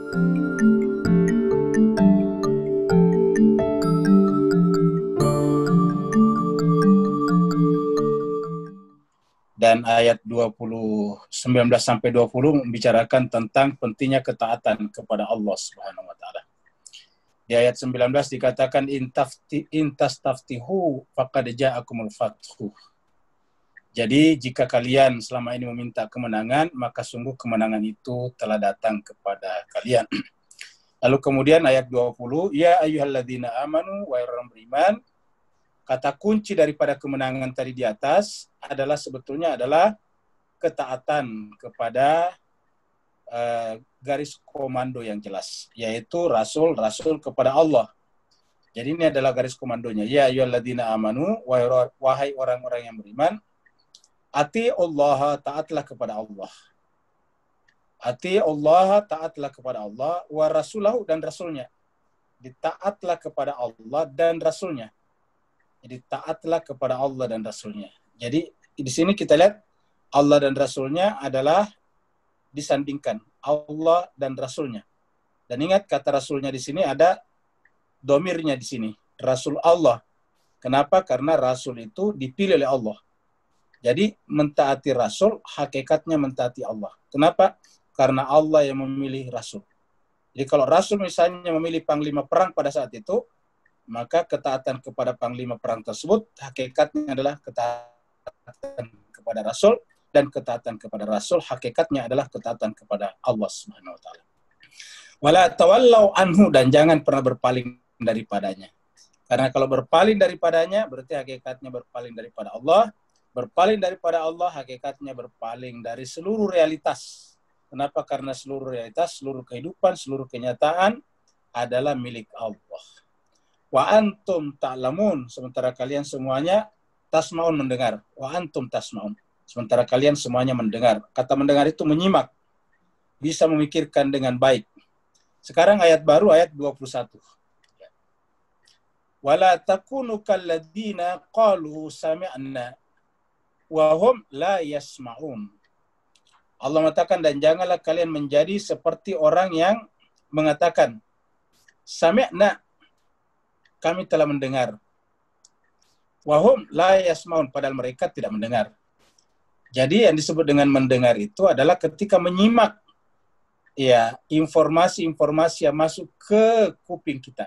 Dan ayat 19 sampai 20 membicarakan tentang pentingnya ketaatan kepada Allah Subhanahu wa taala. Di ayat 19 dikatakan intastaftihu faqad ja'akumul fathu. Jadi jika kalian selama ini meminta kemenangan, maka sungguh kemenangan itu telah datang kepada kalian. Lalu kemudian ayat 20, ya ayyuhalladzina amanu wa orang beriman. Kata kunci daripada kemenangan tadi di atas adalah sebetulnya adalah ketaatan kepada garis komando yang jelas, yaitu rasul kepada Allah. Jadi ini adalah garis komandonya. Ya ayyuhalladzina amanu, wahai orang-orang yang beriman, ati Allah, taatlah kepada Allah. Ati Allah, taatlah kepada Allah, wa rasulahu, dan rasulnya. Ditaatlah kepada Allah dan rasulnya. Jadi taatlah kepada Allah dan rasulnya. Jadi di sini kita lihat Allah dan rasulnya adalah disandingkan, Allah dan rasulnya. Dan ingat kata rasulnya di sini ada domirnya di sini, rasul Allah. Kenapa? Karena rasul itu dipilih oleh Allah. Jadi mentaati rasul hakikatnya mentaati Allah. Kenapa? Karena Allah yang memilih rasul. Jadi kalau rasul misalnya memilih panglima perang pada saat itu, maka ketaatan kepada panglima perang tersebut hakikatnya adalah ketaatan kepada rasul, dan ketaatan kepada rasul hakikatnya adalah ketaatan kepada Allah Subhanahu wa taala. Wala tawallau anhu, dan jangan pernah berpaling daripadanya. Karena kalau berpaling daripadanya berarti hakikatnya berpaling daripada Allah. Berpaling daripada Allah hakikatnya berpaling dari seluruh realitas. Kenapa? Karena seluruh realitas, seluruh kehidupan, seluruh kenyataan adalah milik Allah. Wa antum ta'lamun, sementara kalian semuanya tasmaun, mendengar. Wa antum tasmaun, sementara kalian semuanya mendengar. Kata mendengar itu menyimak, bisa memikirkan dengan baik. Sekarang ayat baru, ayat 21. Wala takunu kalladzina qalu sami'na wa hum la yasma'un. Allah mengatakan, dan janganlah kalian menjadi seperti orang yang mengatakan sami'na, kami telah mendengar. Wahum la yasmaun, padahal mereka tidak mendengar. Jadi yang disebut dengan mendengar itu adalah ketika menyimak ya informasi-informasi yang masuk ke kuping kita.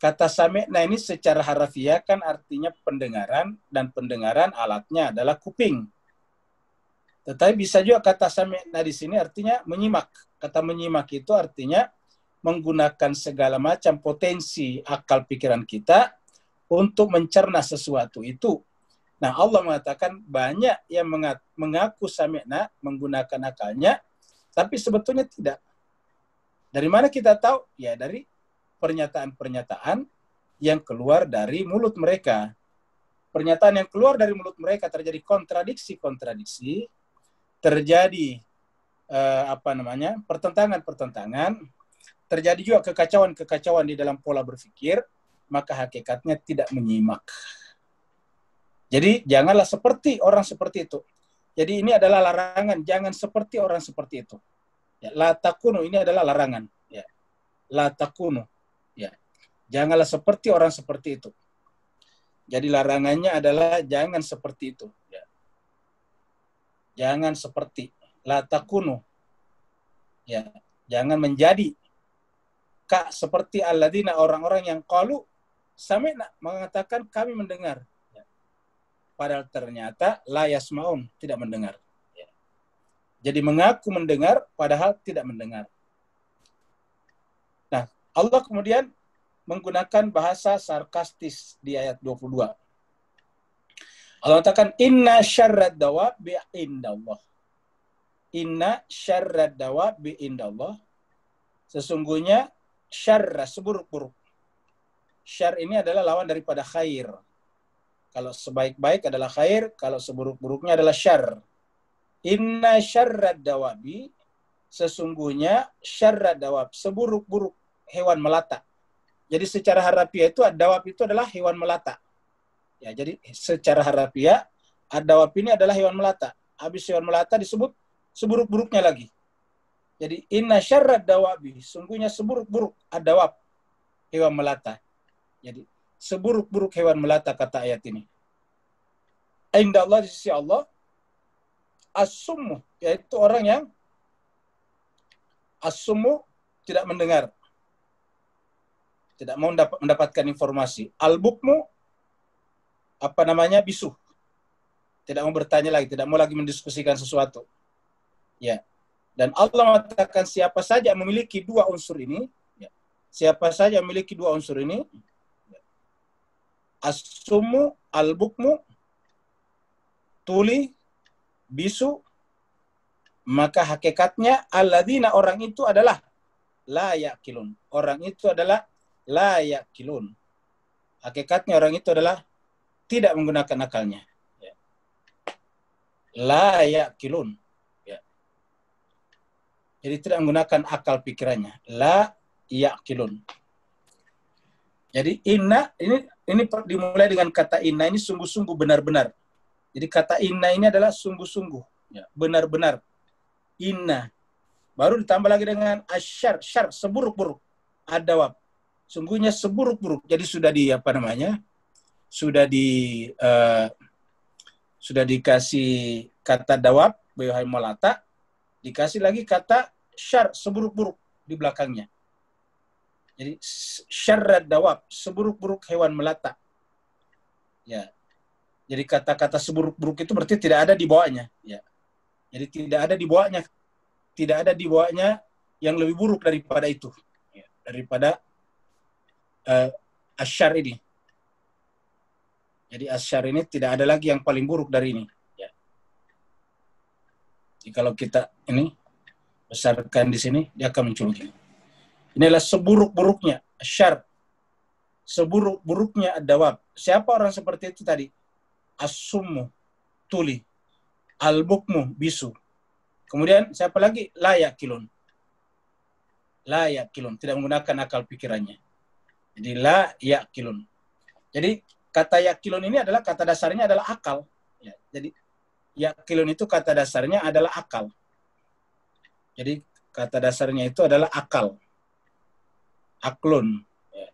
Kata sami'na ini secara harafiah kan artinya pendengaran, dan pendengaran alatnya adalah kuping. Tetapi bisa juga kata sami'na di sini artinya menyimak. Kata menyimak itu artinya menggunakan segala macam potensi akal pikiran kita untuk mencerna sesuatu itu. Nah, Allah mengatakan banyak yang mengaku sami'na, menggunakan akalnya, tapi sebetulnya tidak. Dari mana kita tahu? Ya dari pernyataan-pernyataan yang keluar dari mulut mereka. Pernyataan yang keluar dari mulut mereka terjadi kontradiksi-kontradiksi, terjadi pertentangan-pertentangan, terjadi juga kekacauan-kekacauan di dalam pola berpikir, maka hakikatnya tidak menyimak. Jadi janganlah seperti orang seperti itu. Jadi ini adalah larangan, jangan seperti orang seperti itu. Ya, la takunu ini adalah larangan. Ya. La takunu. Ya. Janganlah seperti orang seperti itu. Jadi larangannya adalah jangan seperti itu. Ya. Jangan seperti. La takunu. Ya. Jangan menjadi seperti alladzina, orang-orang yang qalu sami'na, mengatakan kami mendengar. Ya. Padahal ternyata la yasmaun, tidak mendengar. Ya. Jadi mengaku mendengar padahal tidak mendengar. Nah, Allah kemudian menggunakan bahasa sarkastis di ayat 22. Allah katakan inna syarrad dawabi indallah. Inna syarrad dawabi indallah. Sesungguhnya syarra, seburuk-buruk. Syar ini adalah lawan daripada khair. Kalau sebaik-baik adalah khair, kalau seburuk-buruknya adalah syar. Inna syarrad dawabi, sesungguhnya syarrad dawab, seburuk-buruk hewan melata. Jadi secara harafiah itu ad-dawab itu adalah hewan melata. Ya, jadi secara harafiah ad-dawab ini adalah hewan melata. Habis hewan melata disebut seburuk-buruknya lagi. Jadi inna syarrad dawabi, sungguhnya seburuk-buruk ad-dawab, hewan melata. Jadi seburuk-buruk hewan melata kata ayat ini. Inda Allah, di sisi Allah, as-summu, yaitu orang yang as-summu, tidak mendengar, tidak mau mendapatkan informasi. Al-bukmu, bisu, tidak mau bertanya lagi, tidak mau lagi mendiskusikan sesuatu. Ya. Dan Allah mengatakan siapa saja yang memiliki dua unsur ini, ya, siapa saja yang memiliki dua unsur ini, ya, as-summu, al-bukmu, tuli, bisu, maka hakikatnya alladzina, orang itu adalah la yaqilun. Orang itu adalah la yaqilun. Hakikatnya orang itu adalah tidak menggunakan akalnya. Ya. La yaqilun. Jadi tidak menggunakan akal pikirannya. La ya'qilun. Jadi inna, ini dimulai dengan kata inna, ini sungguh-sungguh, benar-benar. Jadi kata inna ini adalah sungguh-sungguh, ya, benar-benar. Inna. Baru ditambah lagi dengan asyar, syar, seburuk-buruk. Ad-dawab. Sungguhnya seburuk-buruk. Jadi sudah dikasih kata dawab, bayuhai melata, dikasih lagi kata syar, seburuk-buruk di belakangnya. Jadi syarrad dawab, seburuk-buruk hewan melata. Ya. Jadi kata-kata seburuk-buruk itu berarti tidak ada di bawahnya. Ya. Jadi tidak ada di bawahnya yang lebih buruk daripada itu. Ya. Daripada asyar ini. Jadi asyar ini tidak ada lagi yang paling buruk dari ini. Jadi kalau kita ini besarkan di sini, dia akan muncul begini. Inilah seburuk-buruknya syar, seburuk-buruknya ad-dawab. Siapa orang seperti itu tadi? As-summu, tuli, al-bukmu, bisu. Kemudian siapa lagi? La yaqilun. La yaqilun, tidak menggunakan akal pikirannya. Jadi la yaqilun. Jadi kata yaqilun ini adalah kata dasarnya adalah akal. Ya, jadi yaqilun itu kata dasarnya adalah akal. Jadi kata dasarnya itu adalah akal. Aklun. Ya.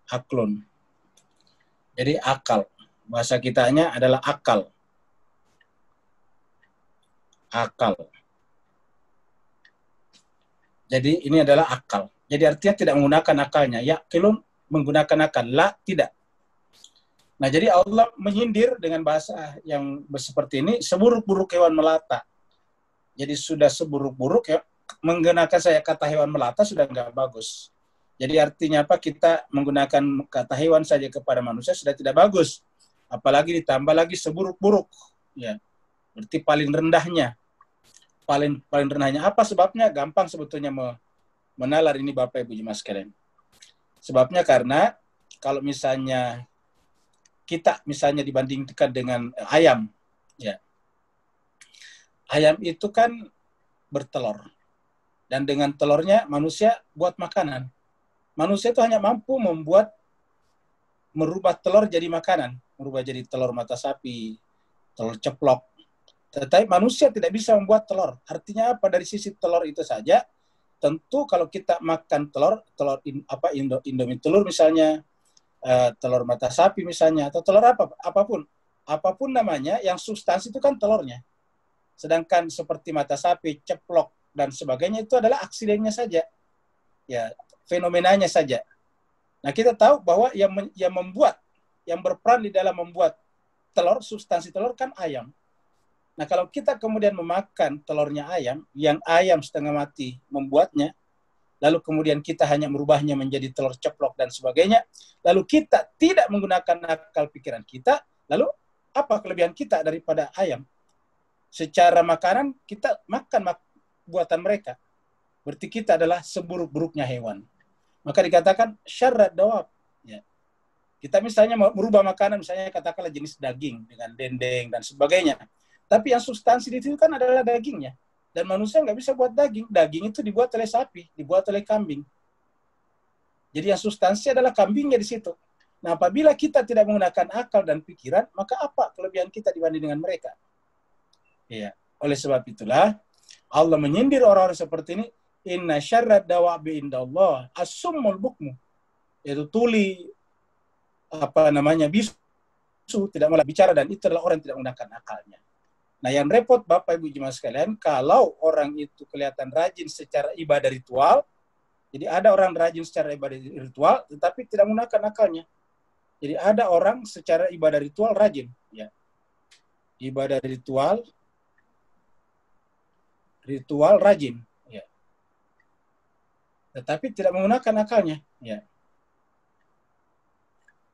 Aklun. Jadi akal. Bahasa kitanya adalah akal. Akal. Jadi ini adalah akal. Jadi artinya tidak menggunakan akalnya. Yaqilun menggunakan akal. La, tidak. Nah, jadi Allah menyindir dengan bahasa yang seperti ini, seburuk-buruk hewan melata. Jadi sudah seburuk-buruk, ya, menggunakan saya kata hewan melata sudah nggak bagus. Jadi artinya apa? Kita menggunakan kata hewan saja kepada manusia sudah tidak bagus. Apalagi ditambah lagi seburuk-buruk. Ya, berarti paling rendahnya. Paling rendahnya. Apa sebabnya? Gampang sebetulnya menalar ini Bapak Ibu Jemaah sekalian. Sebabnya karena kalau misalnya kita dibandingkan dengan ayam, ya. Ayam itu kan bertelur. Dan dengan telurnya manusia buat makanan. Manusia itu hanya mampu merubah telur jadi makanan. Merubah jadi telur mata sapi, telur ceplok. Tetapi manusia tidak bisa membuat telur. Artinya apa? Dari sisi telur itu saja, tentu kalau kita makan Indomie telur misalnya, telur mata sapi misalnya, atau telur apapun namanya, yang substansi itu kan telurnya. Sedangkan seperti mata sapi, ceplok, dan sebagainya itu adalah aksidennya saja. Ya, fenomenanya saja. Nah, kita tahu bahwa yang berperan di dalam membuat telur, substansi telur kan ayam. Nah, kalau kita kemudian memakan telurnya ayam, yang ayam setengah mati membuatnya, lalu kemudian kita hanya merubahnya menjadi telur ceplok dan sebagainya, lalu kita tidak menggunakan akal pikiran kita, lalu apa kelebihan kita daripada ayam? Secara makanan, kita makan buatan mereka. Berarti kita adalah seburuk-buruknya hewan. Maka dikatakan syarrad dawab. Ya. Kita misalnya merubah makanan, misalnya katakanlah jenis daging dengan dendeng dan sebagainya. Tapi yang substansi di situ kan adalah dagingnya. Dan manusia nggak bisa buat daging. Daging itu dibuat oleh sapi, dibuat oleh kambing. Jadi yang substansi adalah kambingnya di situ. Nah, apabila kita tidak menggunakan akal dan pikiran, maka apa kelebihan kita dibanding dengan mereka? Iya. Oleh sebab itulah Allah menyindir orang-orang seperti ini, inna syarrad dawabi indallah as-summul bukmu, yaitu tuli bisu, tidak malah bicara, dan itu adalah orang yang tidak menggunakan akalnya. Nah, yang repot Bapak Ibu jemaah sekalian, kalau orang itu kelihatan rajin secara ibadah ritual, jadi ada orang rajin secara ibadah ritual tetapi tidak menggunakan akalnya. Jadi ada orang secara ibadah ritual rajin, ya. Ibadah ritual rajin, ya. Tetapi tidak menggunakan akalnya, ya.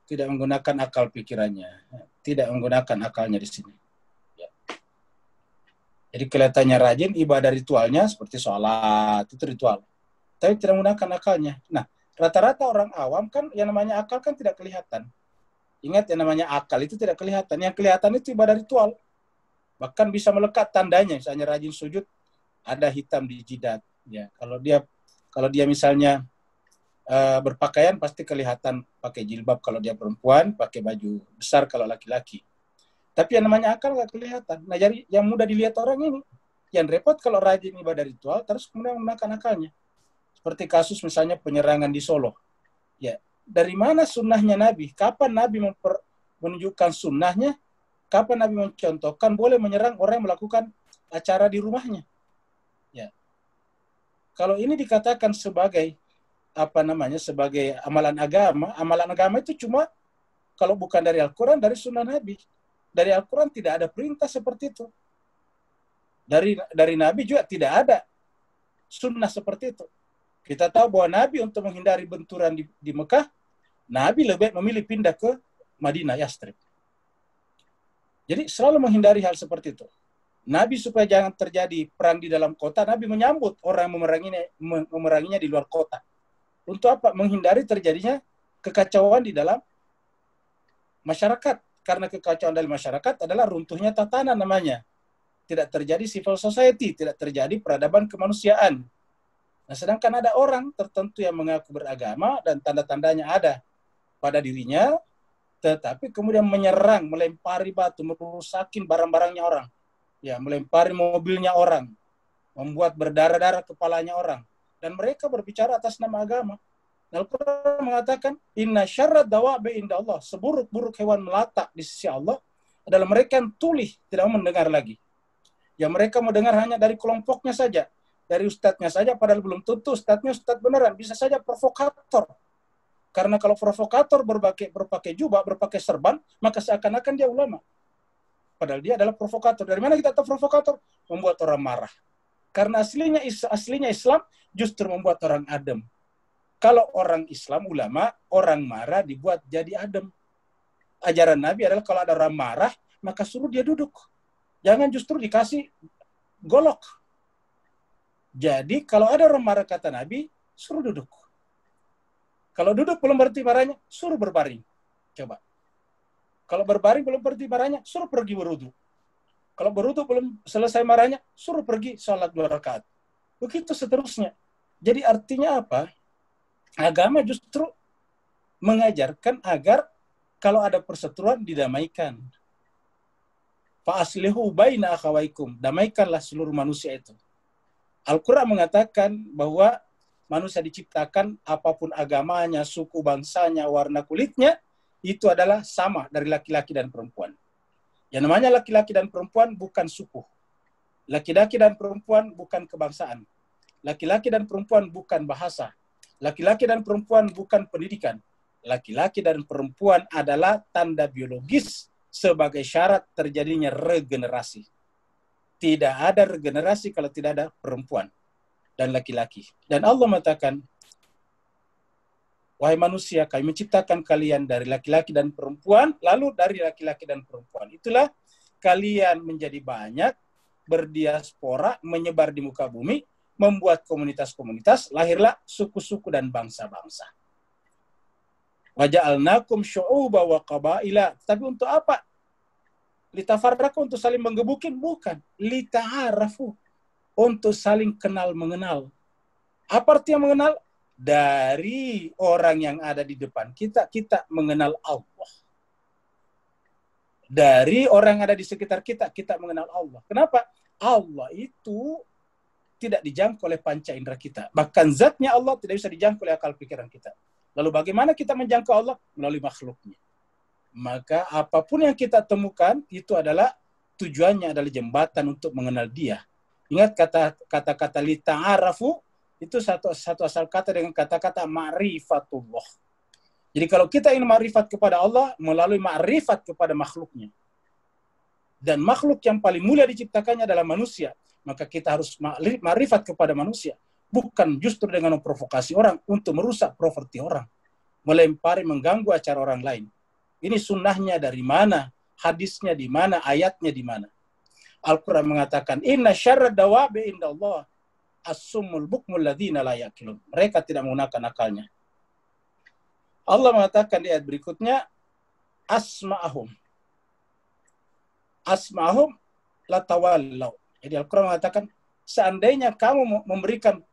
Tidak menggunakan akal pikirannya, ya. Tidak menggunakan akalnya di sini. Ya. Jadi kelihatannya rajin, ibadah ritualnya seperti sholat, itu ritual. Tapi tidak menggunakan akalnya. Nah, rata-rata orang awam kan yang namanya akal kan tidak kelihatan. Ingat, yang namanya akal itu tidak kelihatan. Yang kelihatan itu ibadah ritual. Bahkan bisa melekat tandanya, misalnya rajin sujud, ada hitam di jidat. Ya, kalau dia misalnya berpakaian pasti kelihatan pakai jilbab kalau dia perempuan, pakai baju besar kalau laki-laki. Tapi yang namanya akal nggak kelihatan. Nah, jadi yang mudah dilihat orang ini, yang repot kalau rajin ibadah ritual terus kemudian menggunakan akalnya. Seperti kasus misalnya penyerangan di Solo. Ya, dari mana sunnahnya Nabi? Kapan Nabi menunjukkan sunnahnya? Kapan Nabi mencontohkan boleh menyerang orang yang melakukan acara di rumahnya? Ya. Kalau ini dikatakan sebagai sebagai amalan agama itu cuma kalau bukan dari Al-Quran, dari sunnah Nabi. Dari Al-Quran tidak ada perintah seperti itu. Dari Nabi juga tidak ada sunnah seperti itu. Kita tahu bahwa Nabi untuk menghindari benturan di Mekah, Nabi lebih memilih pindah ke Madinah, Yastrib. Jadi selalu menghindari hal seperti itu. Nabi supaya jangan terjadi perang di dalam kota, Nabi menyambut orang memeranginya di luar kota. Untuk apa? Menghindari terjadinya kekacauan di dalam masyarakat. Karena kekacauan dari masyarakat adalah runtuhnya tatanan namanya. Tidak terjadi civil society, tidak terjadi peradaban kemanusiaan. Nah, sedangkan ada orang tertentu yang mengaku beragama dan tanda-tandanya ada pada dirinya, tetapi kemudian menyerang, melempari batu, merusakin barang-barangnya orang. Ya, melempari mobilnya orang, membuat berdarah-darah kepalanya orang. Dan mereka berbicara atas nama agama. Al-Quran mengatakan, inna syarrad dawabi indallah, seburuk-buruk hewan melata di sisi Allah adalah mereka yang tuli, tidak mendengar lagi. Yang mereka mendengar hanya dari kelompoknya saja, dari ustadznya saja, padahal belum tentu ustadznya ustadz beneran, bisa saja provokator. Karena kalau provokator berpakai jubah, berpakai serban, maka seakan-akan dia ulama. Padahal dia adalah provokator. Dari mana kita tahu provokator? Membuat orang marah. Karena aslinya Islam justru membuat orang adem. Kalau orang Islam, ulama, orang marah dibuat jadi adem. Ajaran Nabi adalah kalau ada orang marah, maka suruh dia duduk. Jangan justru dikasih golok. Jadi kalau ada orang marah, kata Nabi, suruh duduk. Kalau duduk belum berhenti marahnya, suruh berbaring. Coba. Kalau berbaring belum berhenti marahnya, suruh pergi berwudu. Kalau berwudu belum selesai marahnya, suruh pergi sholat 2 rakaat. Begitu seterusnya. Jadi artinya apa? Agama justru mengajarkan agar kalau ada perseteruan didamaikan. Fa aslihu baina akhawaikum. Damaikanlah seluruh manusia itu. Al-Quran mengatakan bahwa manusia diciptakan apapun agamanya, suku bangsanya, warna kulitnya, itu adalah sama dari laki-laki dan perempuan. Yang namanya laki-laki dan perempuan bukan suku. Laki-laki dan perempuan bukan kebangsaan. Laki-laki dan perempuan bukan bahasa. Laki-laki dan perempuan bukan pendidikan. Laki-laki dan perempuan adalah tanda biologis sebagai syarat terjadinya regenerasi. Tidak ada regenerasi kalau tidak ada perempuan dan laki-laki. Dan Allah mengatakan, wahai manusia, kami menciptakan kalian dari laki-laki dan perempuan, lalu dari laki-laki dan perempuan. Itulah kalian menjadi banyak, berdiaspora, menyebar di muka bumi, membuat komunitas-komunitas, lahirlah suku-suku dan bangsa-bangsa. Waja'alnakum syu'uba wa qabaila. Tapi untuk apa? Litafarraku, untuk saling menggebukin? Bukan. Lita'arafu, untuk saling kenal mengenal. Apa artinya mengenal? Dari orang yang ada di depan kita, kita mengenal Allah. Dari orang yang ada di sekitar kita, kita mengenal Allah. Kenapa? Allah itu tidak dijangkau oleh panca indera kita. Bahkan zatnya Allah tidak bisa dijangkau oleh akal pikiran kita. Lalu bagaimana kita menjangkau Allah? Melalui makhluknya. Maka apapun yang kita temukan itu adalah tujuannya adalah jembatan untuk mengenal Dia. Ingat kata-kata li ta'arafu itu satu asal kata dengan kata-kata ma'rifatullah. Jadi kalau kita ingin ma'rifat kepada Allah melalui ma'rifat kepada makhluknya. Dan makhluk yang paling mulia diciptakannya adalah manusia. Maka kita harus ma'rifat kepada manusia. Bukan justru dengan memprovokasi orang untuk merusak properti orang. Melempari, mengganggu acara orang lain. Ini sunnahnya dari mana? Hadisnya di mana? Ayatnya di mana? Al-Quran mengatakan, Inna syarrad dawabi indallah as-summul bukmul ladzina la yaqilun. Mereka tidak menggunakan akalnya. Allah mengatakan di ayat berikutnya, asma'ahum la tawallau. Jadi Al-Quran mengatakan, seandainya kamu memberikan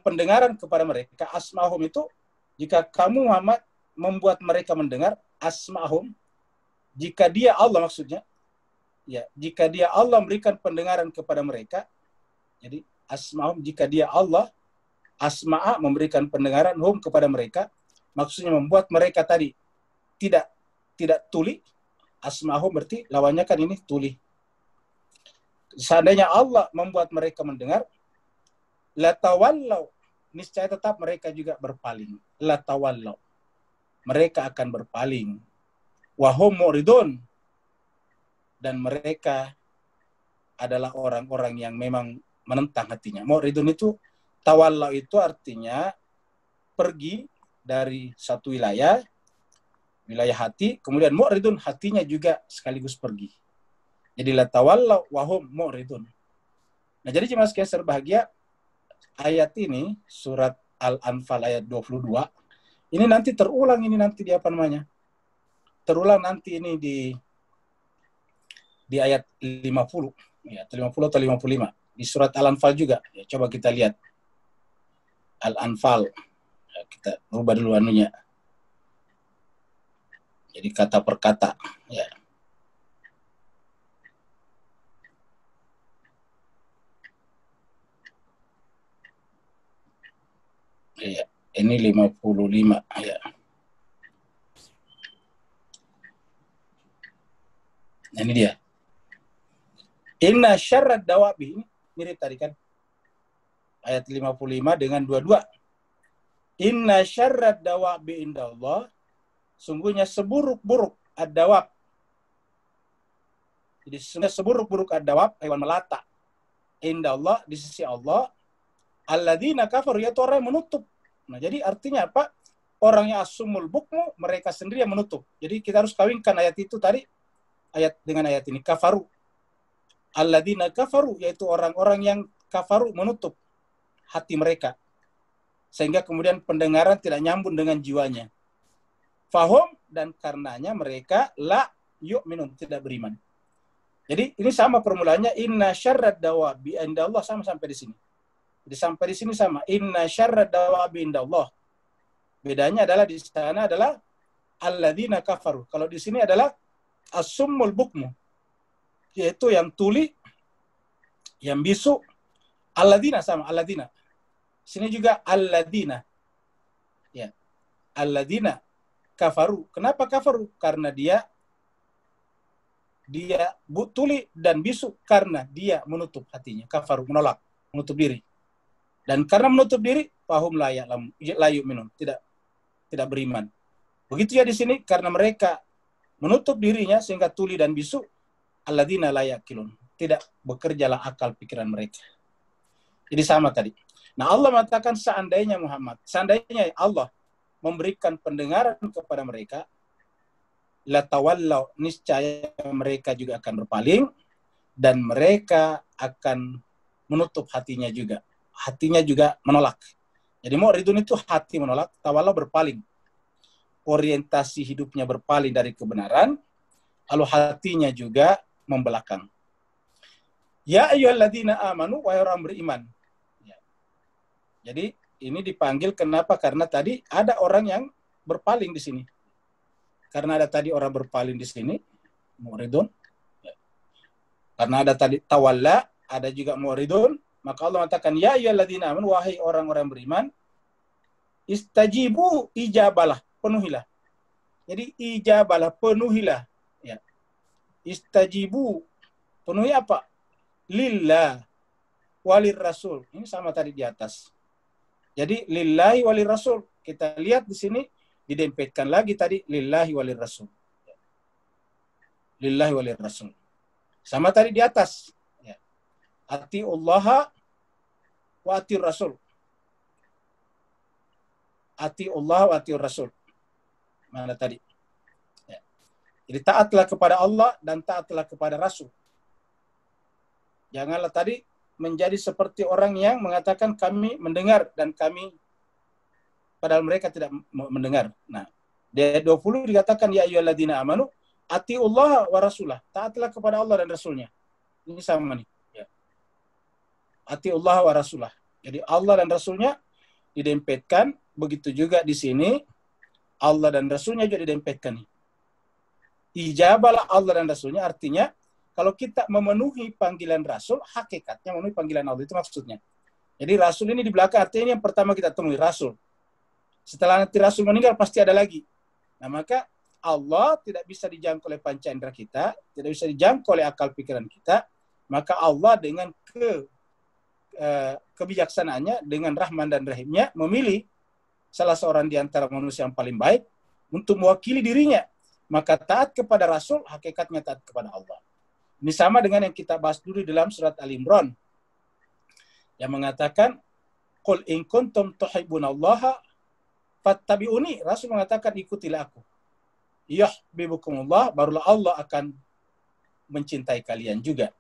pendengaran kepada mereka, asma'hum itu, jika kamu Muhammad membuat mereka mendengar, asma'hum, jika dia Allah maksudnya, ya, jika dia Allah memberikan pendengaran kepada mereka, jadi asma'hum, jika dia Allah, asma'a memberikan pendengaran hum kepada mereka, maksudnya membuat mereka tadi tidak tuli. Asma'hum berarti lawannya kan ini tuli. Seandainya Allah membuat mereka mendengar, la tawallau, niscaya tetap mereka juga berpaling. La tawallau, mereka akan berpaling. Wahum mu'ridun, dan mereka adalah orang-orang yang memang menentang hatinya. Mu'ridun itu, tawallau itu artinya pergi dari satu wilayah hati, kemudian mu'ridun, hatinya juga sekaligus pergi. Jadi la tawallau wahum mu'ridun. Nah, jadi jemaah sekalian berbahagia, ayat ini surat Al-Anfal ayat 22 ini nanti terulang, ini nanti di apa namanya? Terulang nanti ini di ayat 50 ya, 50 atau 55 di surat Al-Anfal juga. Ya, coba kita lihat Al-Anfal. Ya, kita rubah dulu anunya. Jadi kata per kata, ya. Ya, ini 55 ya. Nah, ini dia. Inna syarrad dawabi, ini mirip tadi kan. Ayat 55 dengan 22. Inna syarrad dawabi indallah, sungguhnya seburuk-buruk ad-dawab. Jadi sungguhnya seburuk-buruk ad-dawab, hewan melata. Indallah, di sisi Allah, alladzina kafaru, yaitu orang yang menutup. Nah, jadi artinya apa? Orangnya asumul bukmu, mereka sendiri yang menutup. Jadi kita harus kawinkan ayat itu tadi, ayat dengan ayat ini, kafaru. Alladzina kafaru, yaitu orang-orang yang kafaru, menutup hati mereka. Sehingga kemudian pendengaran tidak nyambung dengan jiwanya. Fahum, dan karenanya mereka la yu'minun, tidak beriman. Jadi ini sama permulaannya, inna syarrad dawabi indallah, sama sampai di sini. Jadi sampai di sini sama, inna syarrad dawabi indallah. Bedanya adalah di sana adalah alladzina kafaru. Kalau di sini adalah as-summul bukmu, yaitu yang tuli, yang bisu. Alladzina sama, alladzina. Sini juga alladzina. Ya. Alladzina kafaru. Kenapa kafaru? Karena dia tuli dan bisu, karena dia menutup hatinya. Kafaru, menolak, menutup diri. Dan karena menutup diri, fahum la yu'minun, tidak beriman. Begitu ya di sini, karena mereka menutup dirinya sehingga tuli dan bisu, alladzina la yaqilun, tidak bekerjalah akal pikiran mereka. Jadi sama tadi. Nah, Allah mengatakan seandainya Allah memberikan pendengaran kepada mereka, la tawallau, niscaya mereka juga akan berpaling, dan mereka akan menutup hatinya juga. Hatinya juga menolak. Jadi mu'ridun itu hati menolak, tawallau berpaling. Orientasi hidupnya berpaling dari kebenaran, lalu hatinya juga membelakang. Ya ayyuhalladzina amanu, wahai orang beriman. Ya. Jadi ini dipanggil kenapa? Karena tadi ada orang yang berpaling di sini. Karena ada tadi orang berpaling di sini, mu'ridun. Ya. Karena ada tadi tawalla, ada juga mu'ridun, maka Allah mengatakan, ya ayyuhalladzina amanu, wahai orang-orang beriman, istajibu, ijabalah, penuhilah. Jadi ijabalah, penuhilah. Ya. Istajibu, penuhi apa? Lillah walir rasul. Ini sama tadi di atas. Jadi lillahi walir rasul. Kita lihat di sini didempetkan lagi tadi lillahi walir rasul. Lillahi walir rasul. Sama tadi di atas. Ya. Atiullaha wa atiur rasul. Atiullah wa atiur rasul. Mana tadi? Ya. Jadi taatlah kepada Allah dan taatlah kepada Rasul. Janganlah tadi menjadi seperti orang yang mengatakan kami mendengar dan kami, padahal mereka tidak mendengar. Nah, di ayat 20 dikatakan ya ayyuhalladzina amanu atiullah wa rasulah. Taatlah kepada Allah dan Rasulnya. Ini sama nih. Ya. Atiullah wa rasulah. Jadi Allah dan Rasulnya didempetkan. Begitu juga di sini Allah dan Rasulnya juga didempetkan nih. Ijabalah Allah dan Rasulnya artinya kalau kita memenuhi panggilan Rasul, hakikatnya memenuhi panggilan Allah. Itu maksudnya. Jadi Rasul ini di belakang artinya ini yang pertama kita temui, Rasul. Setelah nanti Rasul meninggal pasti ada lagi. Nah maka Allah tidak bisa dijangkau oleh panca indera kita, tidak bisa dijangkau oleh akal pikiran kita, maka Allah dengan kebijaksanaannya, dengan Rahman dan Rahimnya, memilih salah seorang di antara manusia yang paling baik untuk mewakili dirinya. Maka taat kepada Rasul, hakikatnya taat kepada Allah. Ini sama dengan yang kita bahas dulu dalam surat Al-Imran, yang mengatakan, Qul in kuntum tuhibbunallaha fattabi'uni. Rasul mengatakan, ikutilah aku. Yuhibbukumullah, barulah Allah akan mencintai kalian juga.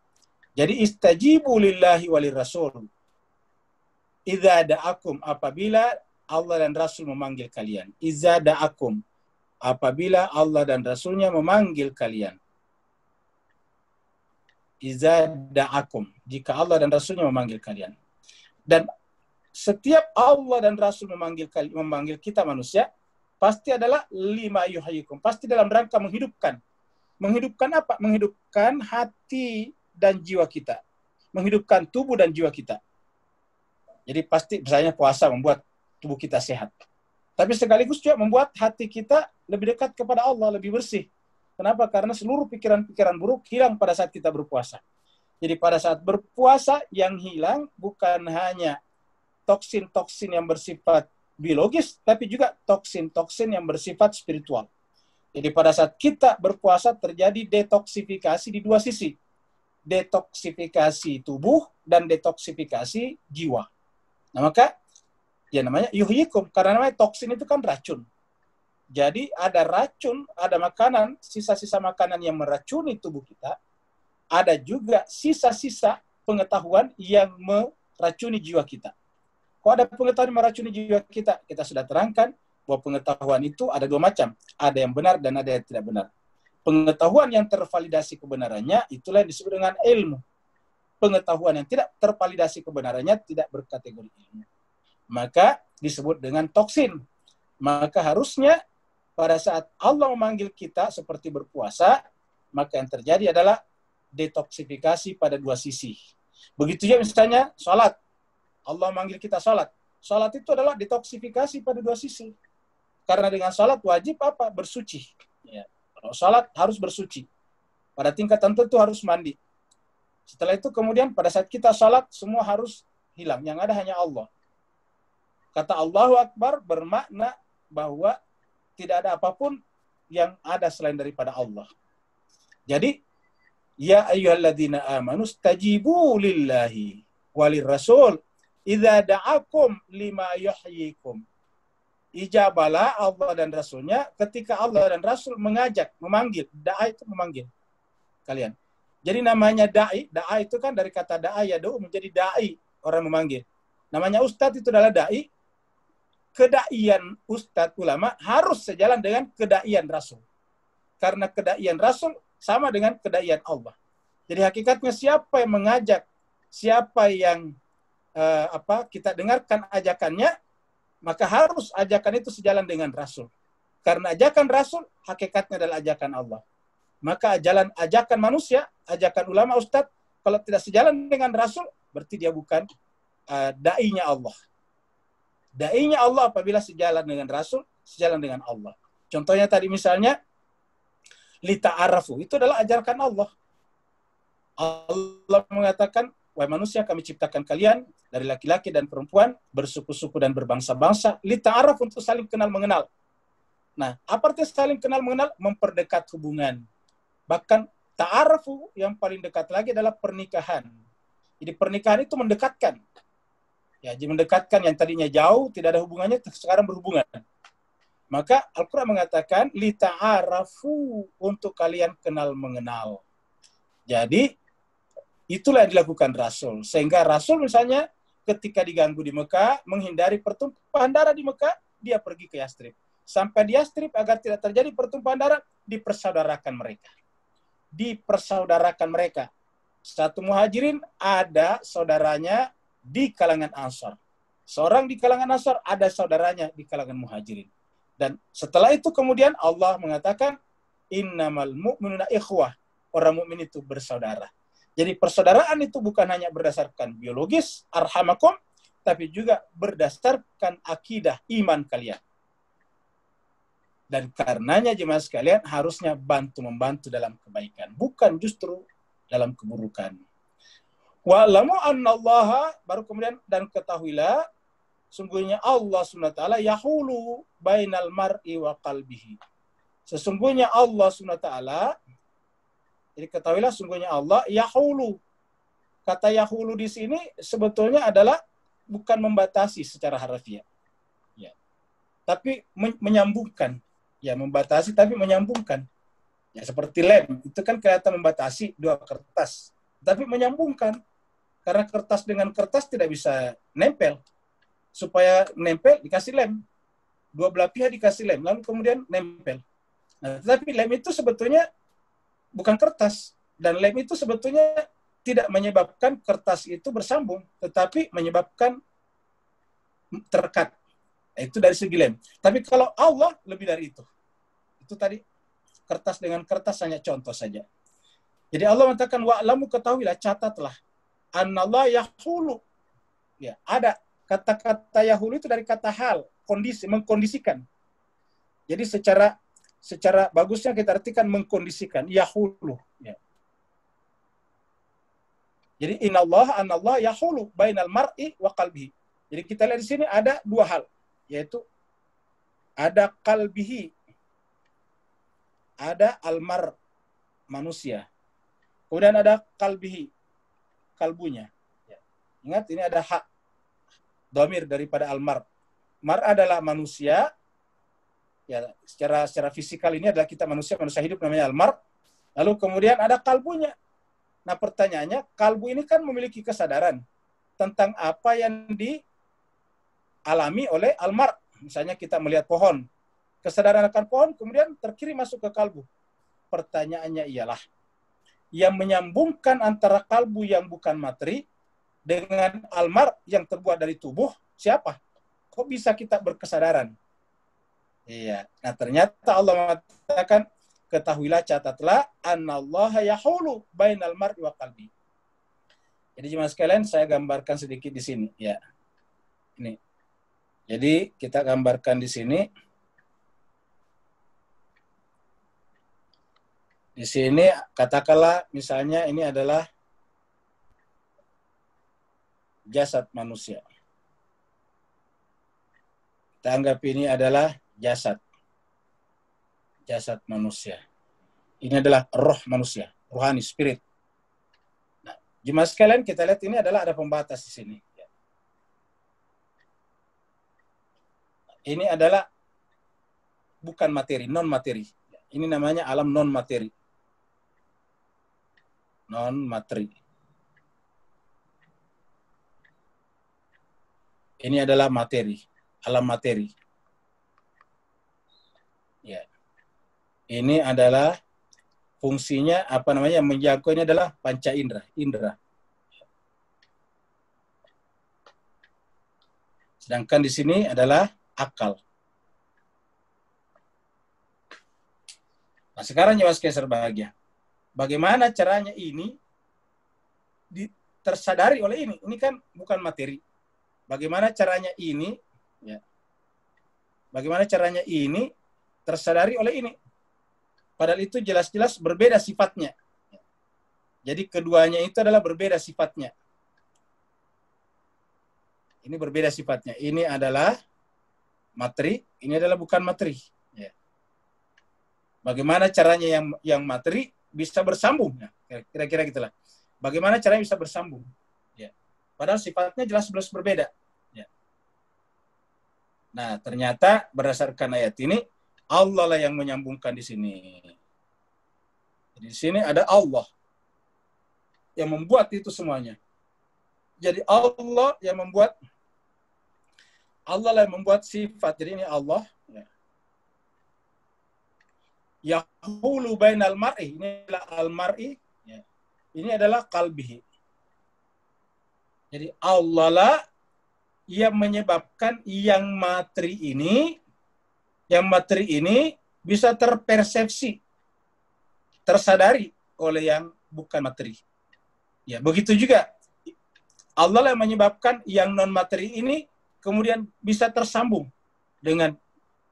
Jadi istajibu lillahi walir rasul. Idza da'akum, apabila Allah dan Rasul memanggil kalian. Idza da'akum, apabila Allah dan Rasulnya memanggil kalian. Idza da'akum, jika Allah dan Rasulnya memanggil kalian. Dan setiap Allah dan Rasul memanggil kita manusia, pasti adalah lima yuhyikum, pasti dalam rangka menghidupkan. Menghidupkan apa? Menghidupkan hati dan jiwa kita. Menghidupkan tubuh dan jiwa kita. Jadi pasti misalnya puasa membuat tubuh kita sehat. Tapi sekaligus juga membuat hati kita lebih dekat kepada Allah, lebih bersih. Kenapa? Karena seluruh pikiran-pikiran buruk hilang pada saat kita berpuasa. Jadi pada saat berpuasa yang hilang bukan hanya toksin-toksin yang bersifat biologis, tapi juga toksin-toksin yang bersifat spiritual. Jadi pada saat kita berpuasa terjadi detoksifikasi di dua sisi. Detoksifikasi tubuh dan detoksifikasi jiwa. Nah maka, ya namanya yuhyikum, karena namanya toksin itu kan racun. Jadi ada racun, ada makanan, sisa-sisa makanan yang meracuni tubuh kita, ada juga sisa-sisa pengetahuan yang meracuni jiwa kita. Kalau ada pengetahuan meracuni jiwa kita, kita sudah terangkan bahwa pengetahuan itu ada dua macam. Ada yang benar dan ada yang tidak benar. Pengetahuan yang tervalidasi kebenarannya, itulah yang disebut dengan ilmu. Pengetahuan yang tidak tervalidasi kebenarannya tidak berkategori ilmu. Maka disebut dengan toksin. Maka harusnya pada saat Allah memanggil kita seperti berpuasa, maka yang terjadi adalah detoksifikasi pada dua sisi. Begitu juga misalnya sholat. Allah memanggil kita sholat. Sholat itu adalah detoksifikasi pada dua sisi. Karena dengan sholat wajib apa? Bersuci. Ya. Kalau sholat harus bersuci. Pada tingkat tertentu harus mandi. Setelah itu kemudian pada saat kita sholat, semua harus hilang. Yang ada hanya Allah. Kata Allahu Akbar bermakna bahwa tidak ada apapun yang ada selain daripada Allah. Jadi, ya ayyuhalladzina amanu stajibu lillahi walir rasul idza da'akum lima yuhyikum. Ijabalah Allah dan Rasulnya ketika Allah dan Rasul mengajak, memanggil. Da'a itu memanggil kalian. Jadi namanya da'a itu kan dari kata da'a yad'u menjadi da'i, orang memanggil. Namanya ustadz itu adalah da'i. Kedaian ustadz ulama harus sejalan dengan kedaian Rasul. Karena kedaian Rasul sama dengan kedaian Allah. Jadi hakikatnya siapa yang mengajak, siapa yang kita dengarkan ajakannya, maka harus ajakan itu sejalan dengan Rasul. Karena ajakan Rasul hakikatnya adalah ajakan Allah. Maka ajakan manusia, ajakan ulama ustadz, kalau tidak sejalan dengan Rasul, berarti dia bukan da'inya Allah. Da'inya Allah apabila sejalan dengan Rasul, sejalan dengan Allah. Contohnya tadi misalnya, lita'arafu, itu adalah ajarkan Allah. Allah mengatakan, wahai manusia, kami ciptakan kalian dari laki-laki dan perempuan, bersuku-suku dan berbangsa-bangsa, lita'araf, untuk saling kenal mengenal. Nah, apa artinya saling kenal mengenal? Memperdekat hubungan. Bahkan ta'arafu yang paling dekat lagi adalah pernikahan. Jadi pernikahan itu mendekatkan. Ya, jadi mendekatkan yang tadinya jauh, tidak ada hubungannya, sekarang berhubungan. Maka Al-Quran mengatakan, lita'arafu, untuk kalian kenal mengenal. Jadi, itulah yang dilakukan Rasul. Sehingga Rasul misalnya ketika diganggu di Mekah, menghindari pertumpahan darah di Mekah, dia pergi ke Yastrib. Sampai di Yastrib agar tidak terjadi pertumpahan darah, dipersaudarakan mereka. Dipersaudarakan mereka. Satu muhajirin ada saudaranya di kalangan Ansar. Seorang di kalangan Ansar ada saudaranya di kalangan muhajirin. Dan setelah itu kemudian Allah mengatakan, innamal mu'minuna ikhwah. Orang mukmin itu bersaudara. Jadi persaudaraan itu bukan hanya berdasarkan biologis, arhamakum, tapi juga berdasarkan akidah iman kalian. Dan karenanya jemaah sekalian harusnya bantu-membantu dalam kebaikan, bukan justru dalam keburukan. Wa'lamu annallaha, baru kemudian, dan ketahuilah, sungguhnya Allah SWT yahulu bainal mar'i wa qalbihi. Sesungguhnya Allah SWT, jadi ketahuilah sungguhnya Allah yahulu. Kata yahulu di sini sebetulnya adalah bukan membatasi secara harfiah. Ya. Tapi menyambungkan. Ya, membatasi tapi menyambungkan. Ya, seperti lem, itu kan kelihatan membatasi dua kertas, tapi menyambungkan. Karena kertas dengan kertas tidak bisa nempel. Supaya nempel dikasih lem. Dua belah pihak dikasih lem, lalu kemudian nempel. Nah, tapi lem itu sebetulnya bukan kertas. Dan lem itu sebetulnya tidak menyebabkan kertas itu bersambung, tetapi menyebabkan terkat. Itu dari segi lem. Tapi kalau Allah lebih dari itu. Itu tadi kertas dengan kertas hanya contoh saja. Jadi Allah mengatakan, wa'lamu, ketahuilah, catatlah, annallah yahulu. Ya, ada kata-kata yahulu itu dari kata hal, kondisi, mengkondisikan. Jadi secara bagusnya kita artikan mengkondisikan, yahulu. Ya. Jadi anallah yahulu bainal mar'i wa qalbihi. Jadi kita lihat di sini ada dua hal, yaitu ada qalbihi, ada almar, manusia. Kemudian ada qalbihi, kalbunya. Ya. Ingat, ini ada hak, dhamir daripada almar. Mar adalah manusia. Ya, secara fisikal ini adalah kita manusia hidup, namanya almar. Lalu kemudian ada kalbunya. Nah, pertanyaannya, kalbu ini kan memiliki kesadaran tentang apa yang dialami oleh almar. Misalnya kita melihat pohon, kesadaran akan pohon kemudian terkirim masuk ke kalbu. Pertanyaannya ialah, yang menyambungkan antara kalbu yang bukan materi dengan almar yang terbuat dari tubuh, siapa? Kok bisa kita berkesadaran? Iya. Nah, ternyata Allah mengatakan, ketahuilah, catatlah, anallaha yahulu bainal mar'i wa qalbi. Jadi jemaah sekalian, saya gambarkan sedikit di sini, ya. Ini. Jadi kita gambarkan di sini. Di sini katakanlah misalnya ini adalah jasad manusia. Kita anggap ini adalah jasad manusia. Ini adalah roh manusia, rohani, spirit. Nah, jemaah sekalian, kita lihat ini adalah ada pembatas di sini. Ini adalah bukan materi, non materi. Ini namanya alam non materi. Non materi. Ini adalah materi, alam materi. Ya. Ini adalah fungsinya apa namanya, yang menjangkau ini adalah panca indera. Sedangkan di sini adalah akal. Nah, sekarang Nyawa Keser bahagia. Bagaimana caranya ini tersadari oleh ini? Ini kan bukan materi. Bagaimana caranya ini? Ya. Bagaimana caranya ini tersadari oleh ini? Padahal itu jelas-jelas berbeda sifatnya. Jadi keduanya itu adalah berbeda sifatnya. Ini berbeda sifatnya. Ini adalah materi, ini adalah bukan materi. Ya. Bagaimana caranya yang materi bisa bersambung? Ya, kira-kira gitulah. Bagaimana caranya bisa bersambung? Ya. Padahal sifatnya jelas-jelas berbeda. Ya. Nah, ternyata berdasarkan ayat ini, Allah lah yang menyambungkan di sini. Jadi di sini ada Allah yang membuat itu semuanya. Jadi Allah yang membuat sifat. Jadi ini Allah. Ya. Yahulu bainal mar'i. Ini adalah al-mar'i. Ya. Ini adalah qalbihi. Jadi Allah lah yang menyebabkan yang materi ini bisa terpersepsi, tersadari oleh yang bukan materi. Ya, begitu juga Allah lah yang menyebabkan yang non materi ini kemudian bisa tersambung dengan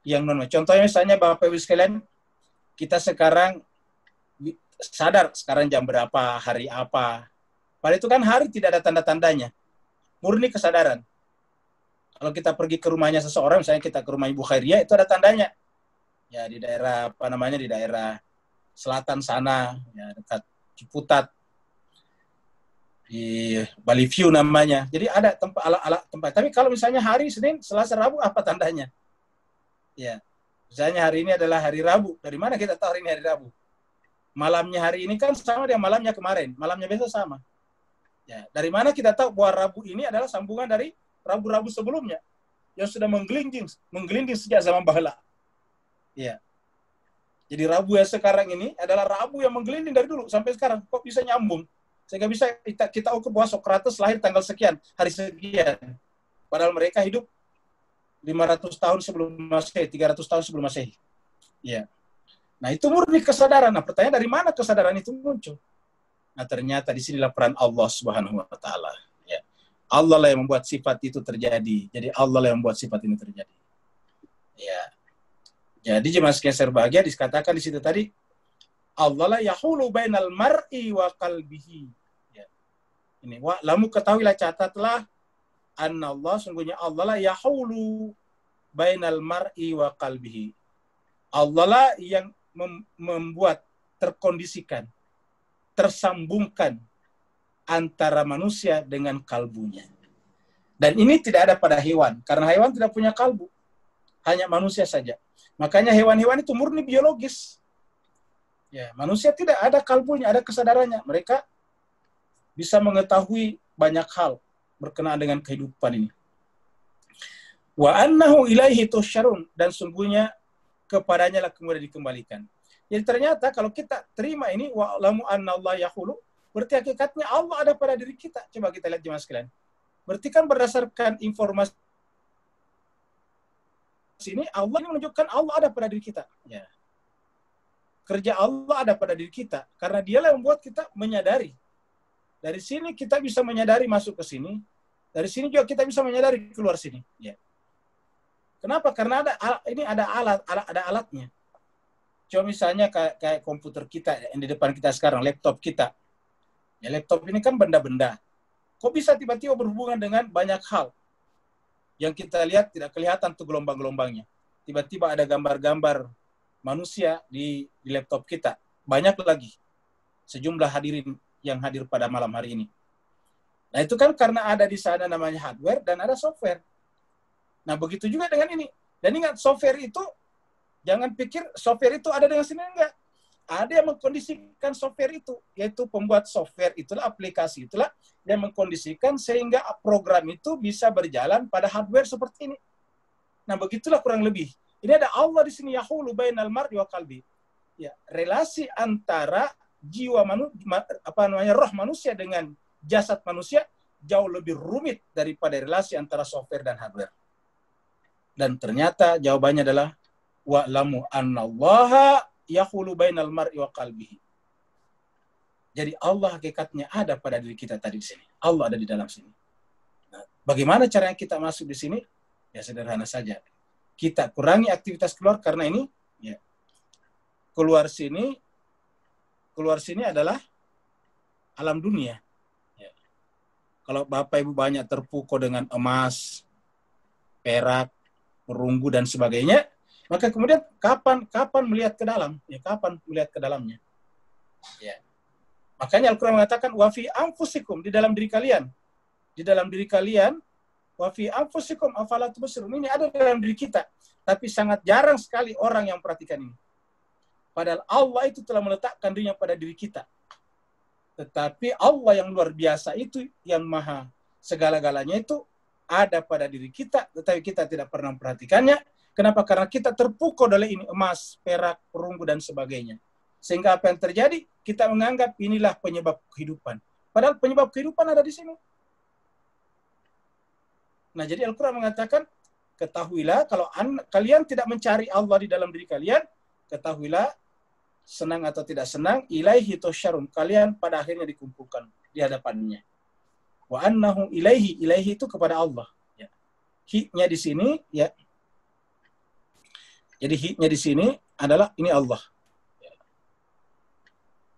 yang non materi. Contohnya misalnya Bapak Ibu sekalian, kita sekarang sadar sekarang jam berapa, hari apa. Padahal itu kan hari tidak ada tanda-tandanya. Murni kesadaran. Kalau kita pergi ke rumahnya seseorang, misalnya kita ke rumah Ibu Khairia, itu ada tandanya. Ya, di daerah, di daerah selatan sana, ya, dekat Ciputat, di Bali View namanya. Jadi ada alat tempat. Tapi kalau misalnya hari Senin, Selasa, Rabu, apa tandanya? Ya, misalnya hari ini adalah hari Rabu. Dari mana kita tahu hari ini hari Rabu? Malamnya hari ini kan sama dengan malamnya kemarin. Malamnya besok sama. Ya, dari mana kita tahu bahwa Rabu ini adalah sambungan dari Rabu-Rabu sebelumnya yang sudah menggelinding sejak zaman bahala. Ya. Jadi Rabu yang sekarang ini adalah Rabu yang menggelinding dari dulu sampai sekarang. Kok bisa nyambung? Sehingga bisa kita ukur bahwa Sokrates lahir tanggal sekian, hari sekian. Padahal mereka hidup 500 tahun sebelum Masehi, 300 tahun sebelum Masehi. Ya. Nah, itu murni kesadaran. Nah, pertanyaan dari mana kesadaran itu muncul? Nah, ternyata di sinilah peran Allah Subhanahu wa taala. Ya. Allah lah yang membuat sifat itu terjadi. Jadi Allah lah yang membuat sifat ini terjadi. Ya. Jadi jemaah sekalian berbahagia dikatakan di situ tadi, Allah la yahulu bainal mar'i wa qalbihi. Ya. Ini lamu ketahuilah, catatlah, anna Allah, sungguhnya Allah la yahulu bainal mar'i wa qalbihi. Allah lah yang membuat terkondisikan, tersambungkan antara manusia dengan kalbunya. Dan ini tidak ada pada hewan, karena hewan tidak punya kalbu, hanya manusia saja. Makanya hewan-hewan itu murni biologis. Ya, manusia tidak ada kalbunya, ada kesadarannya. Mereka bisa mengetahui banyak hal berkenaan dengan kehidupan ini. Wa annahu ilaihi tusyarun, dan sungguhnya kepadanya lah kemudian dikembalikan. Jadi ternyata kalau kita terima ini, wa lamu annallaha yahulu, berarti hakikatnya Allah ada pada diri kita. Coba kita lihat jemaah sekalian. Berarti kan berdasarkan informasi ini, Allah ini menunjukkan Allah ada pada diri kita. Ya. Kerja Allah ada pada diri kita, karena dialah yang membuat kita menyadari. Dari sini kita bisa menyadari masuk ke sini, dari sini juga kita bisa menyadari keluar sini. Ya. Kenapa? Karena ada alatnya. Coba misalnya kayak komputer kita yang di depan kita sekarang, laptop kita. Ya, laptop ini kan benda-benda. Kok bisa tiba-tiba berhubungan dengan banyak hal yang kita lihat tidak kelihatan tuh gelombang-gelombangnya. Tiba-tiba ada gambar-gambar manusia di laptop kita. Banyak lagi sejumlah hadirin yang hadir pada malam hari ini. Nah, itu kan karena ada di sana namanya hardware dan ada software. Nah, begitu juga dengan ini. Dan ingat, software itu, jangan pikir software itu ada dengan sini, enggak. Ada yang mengkondisikan software itu, yaitu pembuat software itulah, aplikasi itulah, yang mengkondisikan sehingga program itu bisa berjalan pada hardware seperti ini. Nah, begitulah kurang lebih. Ini ada Allah di sini, yahulu bainal mar'i wa qalbi. Ya, relasi antara jiwa roh manusia dengan jasad manusia jauh lebih rumit daripada relasi antara software dan hardware. Dan ternyata jawabannya adalah wa'lamu annallaha yahulu bainal mar'i wa qalbihi. Jadi Allah hakikatnya ada pada diri kita tadi di sini. Allah ada di dalam sini. Nah, bagaimana caranya kita masuk di sini? Ya sederhana saja. Kita kurangi aktivitas keluar karena ini ya. Keluar sini adalah alam dunia. Ya. Kalau Bapak Ibu banyak terpukau dengan emas, perak, perunggu dan sebagainya, maka kemudian kapan melihat ke dalam? Ya, kapan melihat ke dalamnya? Ya. Makanya Al-Quran mengatakan wa fi anfusikum, di dalam diri kalian. Di dalam diri kalian, wa fi anfusikum afala tubsirun. Ini ada dalam diri kita, tapi sangat jarang sekali orang yang perhatikan ini. Padahal Allah itu telah meletakkan dirinya pada diri kita. Tetapi Allah yang luar biasa itu, yang maha segala-galanya itu ada pada diri kita, tetapi kita tidak pernah memperhatikannya. Kenapa? Karena kita terpukau oleh ini, emas, perak, perunggu, dan sebagainya. Sehingga apa yang terjadi? Kita menganggap inilah penyebab kehidupan. Padahal penyebab kehidupan ada di sini. Nah, jadi Al-Quran mengatakan, ketahuilah kalau kalian tidak mencari Allah di dalam diri kalian, ketahuilah, senang atau tidak senang, ilaihi tusyarun. Kalian pada akhirnya dikumpulkan di hadapannya. Wa annahu ilaihi itu kepada Allah. Ya. Hi-nya di sini, ya. Jadi hi-nya di sini adalah ini Allah.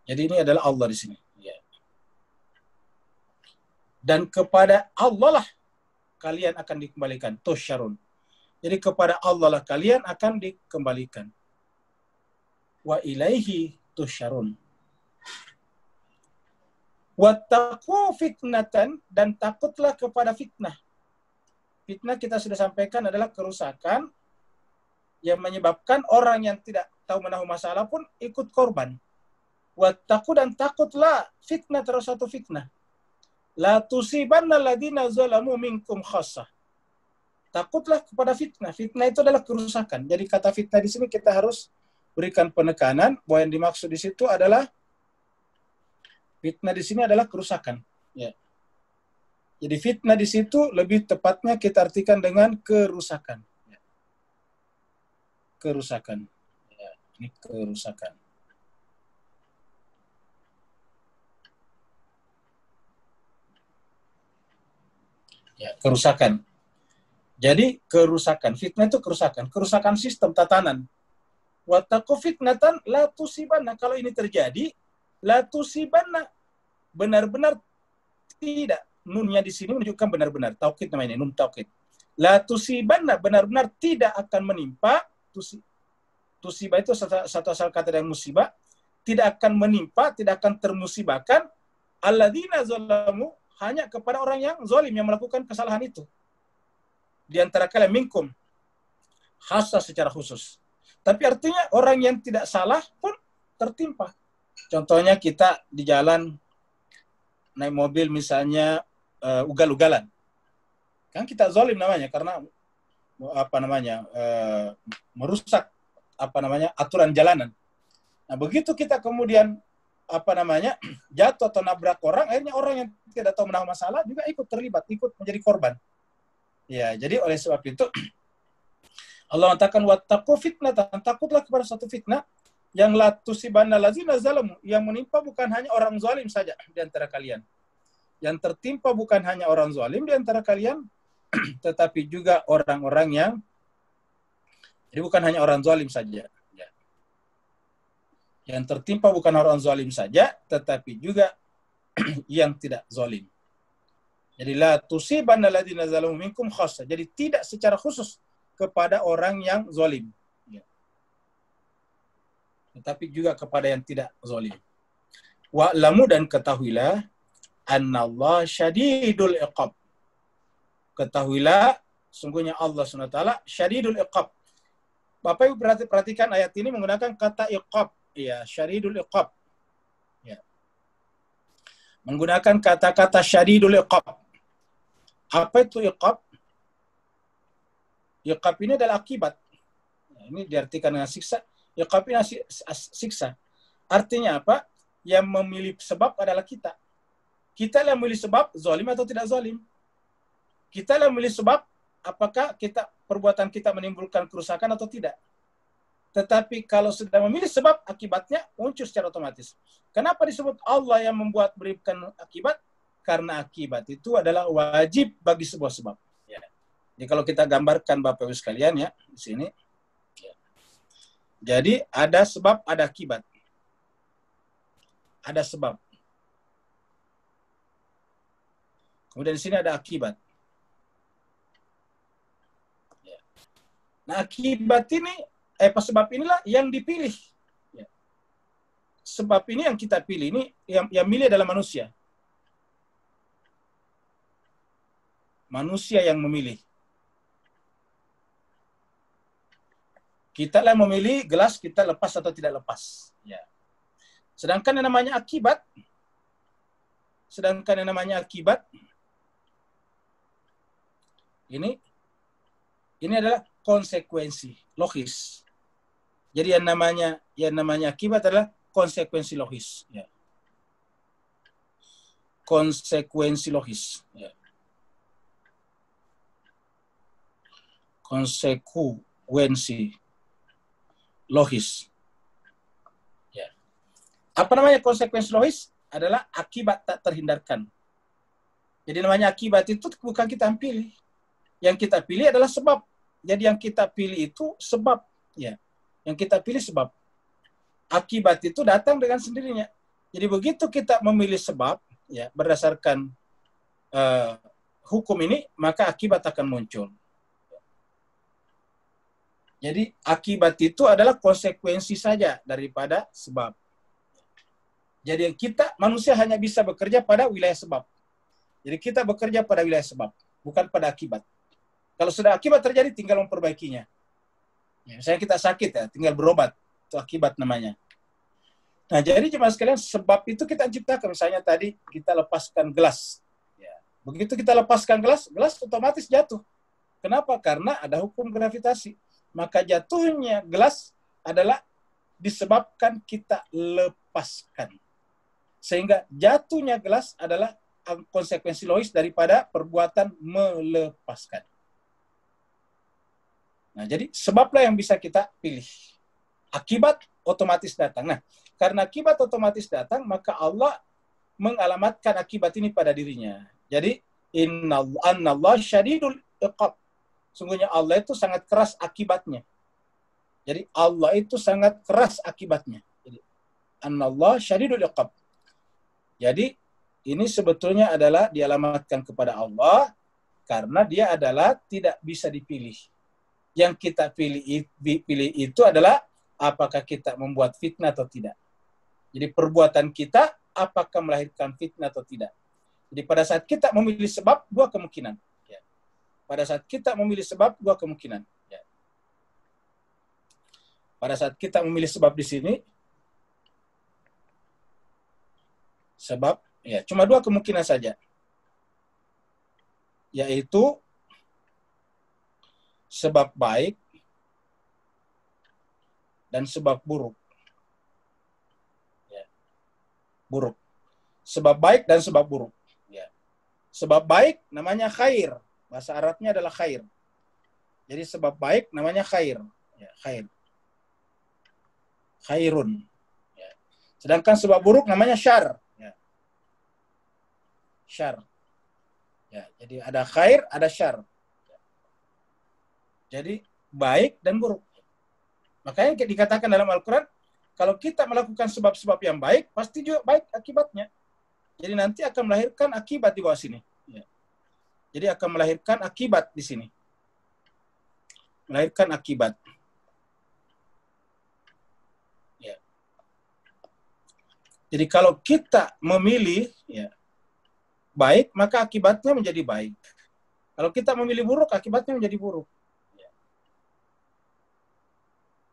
Jadi ini adalah Allah di sini. Ya. Dan kepada Allah lah kalian akan dikembalikan. Tusyarun. Jadi kepada Allah lah kalian akan dikembalikan. Wa ilaihi tusyarun. Wattaqu fitnatan, dan takutlah kepada fitnah. Fitnah kita sudah sampaikan adalah kerusakan yang menyebabkan orang yang tidak tahu menahu masalah pun ikut korban. Wattaqu, dan takutlah fitnah, terus satu fitnah. La tusibanna alladziina zalamu minkum khassah. Takutlah kepada fitnah. Fitnah itu adalah kerusakan. Jadi kata fitnah di sini kita harus berikan penekanan bahwa yang dimaksud di situ adalah fitnah di sini adalah kerusakan. Ya. Jadi fitnah di situ lebih tepatnya kita artikan dengan kerusakan. Ya. Kerusakan. Ya, ini kerusakan. Ya, kerusakan. Jadi kerusakan, fitnah itu kerusakan sistem tatanan. Wattaqu fitnatan la tusibanna, kalau ini terjadi, la tusibanna, benar-benar tidak. Nunnya di sini menunjukkan benar-benar. Taukid namanya, nun taukid. La tusibanna, benar-benar tidak akan menimpa. Tusibah itu satu asal kata dari musibah. Tidak akan menimpa, tidak akan termusibahkan. Alladzina zalamu, hanya kepada orang yang zalim, yang melakukan kesalahan itu. Di antara kalian minkum, khasa secara khusus. Tapi artinya orang yang tidak salah pun tertimpa. Contohnya kita di jalan naik mobil misalnya ugal-ugalan. Kan kita zalim namanya karena merusak aturan jalanan. Nah, begitu kita kemudian jatuh atau nabrak orang, akhirnya orang yang tidak tahu menahu masalah juga ikut terlibat, ikut menjadi korban. Ya, jadi oleh sebab itu Allah mengatakan wattaqu fitnatan, takutlah kepada satu fitnah yang la tusibanna allazina zalamu, yang menimpa bukan hanya orang zalim saja di antara kalian. Yang tertimpa bukan hanya orang zalim di antara kalian, tetapi juga orang-orang yang, jadi bukan hanya orang zalim saja. Ya. Yang tertimpa bukan orang zalim saja, tetapi juga yang tidak zalim. Jadi la tusibanna allazina zalamu minkum khassa. Jadi tidak secara khusus kepada orang yang zalim. Ya. Tetapi juga kepada yang tidak zalim. Wa'lamu, dan ketahuilah annallahu syadidul iqab. Ketahuilah sungguhnya Allah SWT syadidul iqab. Bapak Ibu perhatikan ayat ini menggunakan kata iqab. Ya, syadidul iqab. Ya. Menggunakan kata-kata syadidul iqab. Apa itu iqab? Iqab ini adalah akibat. Nah, ini diartikan dengan siksa. Iqab ini siksa. Artinya apa? Yang memilih sebab adalah kita. Kita yang memilih sebab, zalim atau tidak zalim. Kita yang memilih sebab, apakah perbuatan kita menimbulkan kerusakan atau tidak. Tetapi kalau sudah memilih sebab, akibatnya muncul secara otomatis. Kenapa disebut Allah yang membuat berikan akibat? Karena akibat itu adalah wajib bagi sebuah sebab. Ya. Jadi kalau kita gambarkan Bapak Ibu sekalian ya di sini, ya. Jadi ada sebab, ada akibat, ada sebab. Kemudian di sini ada akibat. Ya. Nah akibat ini, sebab inilah yang dipilih. Ya. Sebab ini yang kita pilih, ini yang milih adalah manusia. Manusia yang memilih. Kita lah memilih gelas kita lepas atau tidak lepas. Ya. Sedangkan yang namanya akibat, ini adalah konsekuensi logis. Jadi yang namanya akibat adalah konsekuensi logis. Ya. Konsekuensi logis. Ya. Konsekuensi logis. Ya. Apa namanya konsekuensi logis? Adalah akibat tak terhindarkan. Jadi namanya akibat itu bukan kita pilih. Yang kita pilih adalah sebab. Jadi yang kita pilih itu sebab. Ya. Yang kita pilih sebab. Akibat itu datang dengan sendirinya. Jadi begitu kita memilih sebab, ya, berdasarkan hukum ini, maka akibat akan muncul. Jadi akibat itu adalah konsekuensi saja daripada sebab. Jadi kita manusia hanya bisa bekerja pada wilayah sebab. Jadi kita bekerja pada wilayah sebab, bukan pada akibat. Kalau sudah akibat terjadi, tinggal memperbaikinya. Ya, misalnya kita sakit ya, tinggal berobat. Itu akibat namanya. Nah jadi jemaah sekalian, sebab itu kita ciptakan. Misalnya tadi kita lepaskan gelas. Ya. Begitu kita lepaskan gelas, gelas otomatis jatuh. Kenapa? Karena ada hukum gravitasi. Maka jatuhnya gelas adalah disebabkan kita lepaskan. Sehingga jatuhnya gelas adalah konsekuensi logis daripada perbuatan melepaskan. Nah, jadi sebablah yang bisa kita pilih. Akibat otomatis datang. Nah, karena akibat otomatis datang, maka Allah mengalamatkan akibat ini pada dirinya. Jadi, Innallaha syadidul iqab. Sungguhnya Allah itu sangat keras akibatnya. Jadi Allah itu sangat keras akibatnya. Jadi Anallah syadidul iqab. Jadi ini sebetulnya adalah dialamatkan kepada Allah karena dia adalah tidak bisa dipilih. Yang kita pilih itu adalah apakah kita membuat fitnah atau tidak. Jadi perbuatan kita apakah melahirkan fitnah atau tidak. Jadi pada saat kita memilih sebab, dua kemungkinan. Pada saat kita memilih sebab, dua kemungkinan. Ya. Pada saat kita memilih sebab di sini, sebab, ya cuma dua kemungkinan saja. Yaitu, sebab baik dan sebab buruk. Ya. Buruk. Sebab baik dan sebab buruk. Ya. Sebab baik namanya khair. Bahasa Arabnya adalah khair. Jadi sebab baik namanya khair. Ya, khair. Khairun. Ya. Sedangkan sebab buruk namanya syar. Ya. Syar. Ya, jadi ada khair, ada syar. Ya. Jadi baik dan buruk. Makanya dikatakan dalam Al-Quran, kalau kita melakukan sebab-sebab yang baik, pasti juga baik akibatnya. Jadi nanti akan melahirkan akibat di bawah sini. Ya. Jadi akan melahirkan akibat di sini. Melahirkan akibat. Ya. Jadi kalau kita memilih ya, baik, maka akibatnya menjadi baik. Kalau kita memilih buruk, akibatnya menjadi buruk. Ya.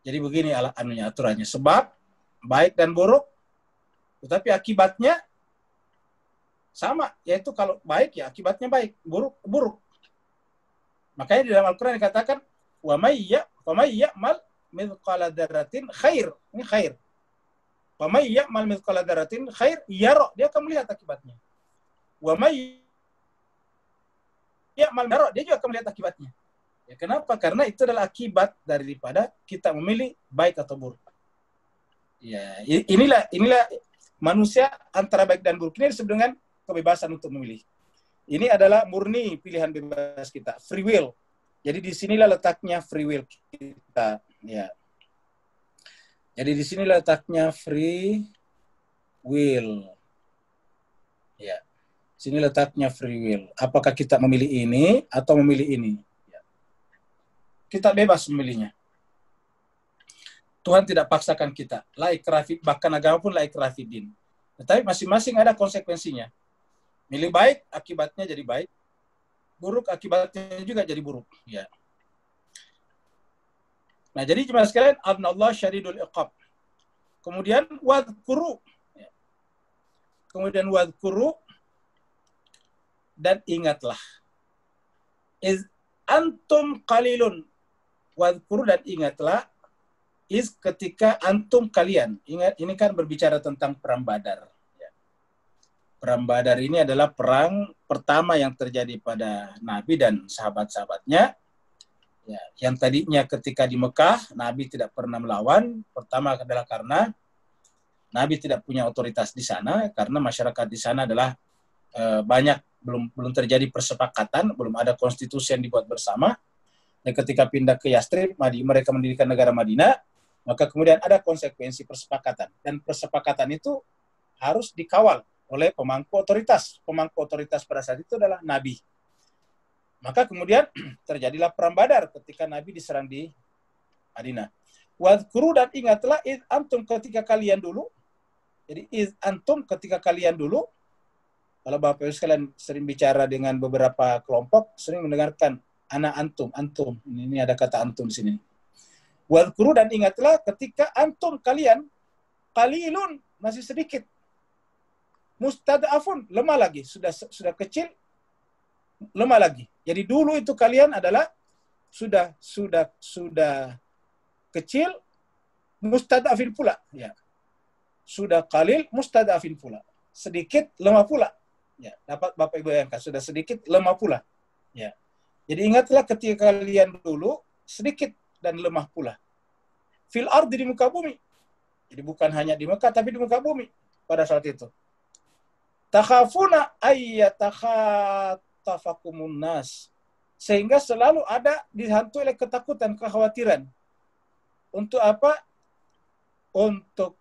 Jadi begini aturannya. Sebab baik dan buruk, tetapi akibatnya sama, yaitu kalau baik ya akibatnya baik, buruk. Makanya di dalam Al-Quran dikatakan wa may ya'mal mithqala dzarratin khair. Ini khair. Wa may ya'mal mithqala dzarratin khair yara, dia akan melihat akibatnya. Wa may ya'mal yara, dia juga akan melihat akibatnya. Ya, kenapa? Karena itu adalah akibat daripada kita memilih baik atau buruk. Ya, inilah manusia antara baik dan buruk ini disebut dengan kebebasan untuk memilih. Ini adalah murni pilihan bebas kita, free will. Jadi disinilah letaknya free will kita. Ya. Jadi disinilah letaknya free will. Ya. Sini letaknya free will. Apakah kita memilih ini atau memilih ini? Ya. Kita bebas memilihnya. Tuhan tidak paksakan kita. La ikraha fi, bahkan agama pun la ikraha fi din. Tetapi masing-masing ada konsekuensinya. Milih baik, akibatnya jadi baik. Buruk, akibatnya juga jadi buruk. Ya. Nah, jadi jemaah sekalian, Allah syadidul iqab. Kemudian wadhkuru. Ya. Kemudian wadhkuru, dan ingatlah. Iz antum qalilun. Wadhkuru, dan ingatlah. Iz ketika antum kalian. Ingat, ini kan berbicara tentang perang Badar. Perang Badar ini adalah perang pertama yang terjadi pada Nabi dan sahabat-sahabatnya. Ya, yang tadinya ketika di Mekah, Nabi tidak pernah melawan. Pertama adalah karena Nabi tidak punya otoritas di sana, karena masyarakat di sana adalah banyak, belum terjadi persepakatan, belum ada konstitusi yang dibuat bersama. Dan ketika pindah ke Yastrib, mereka mendirikan negara Madinah, maka kemudian ada konsekuensi persepakatan. Dan persepakatan itu harus dikawal oleh pemangku otoritas. Pemangku otoritas pada saat itu adalah Nabi. Maka kemudian terjadilah perang Badar ketika Nabi diserang di Madinah. Wadhkuru, dan ingatlah iz antum ketika kalian dulu. Jadi iz antum ketika kalian dulu. Kalau Bapak Ibu sekalian sering bicara dengan beberapa kelompok, sering mendengarkan ana antum, antum. Ini ada kata antum di sini. Wadhkuru, dan ingatlah ketika antum kalian qalilun, masih sedikit. Mustad'afun, lemah lagi, sudah kecil, lemah lagi. Jadi dulu itu kalian adalah sudah kecil, mustad'afin pula, ya. Sudah qalil, mustad'afin pula. Sedikit, lemah pula. Ya, dapat Bapak Ibu bayangkan, sudah sedikit, lemah pula. Ya. Jadi ingatlah ketika kalian dulu sedikit dan lemah pula. Fil ardi, di muka bumi. Jadi bukan hanya di Mekah, tapi di muka bumi pada saat itu. Takhafuna ayyatakhatafakumun nas. Sehingga selalu ada dihantui oleh ketakutan, kekhawatiran. Untuk apa? Untuk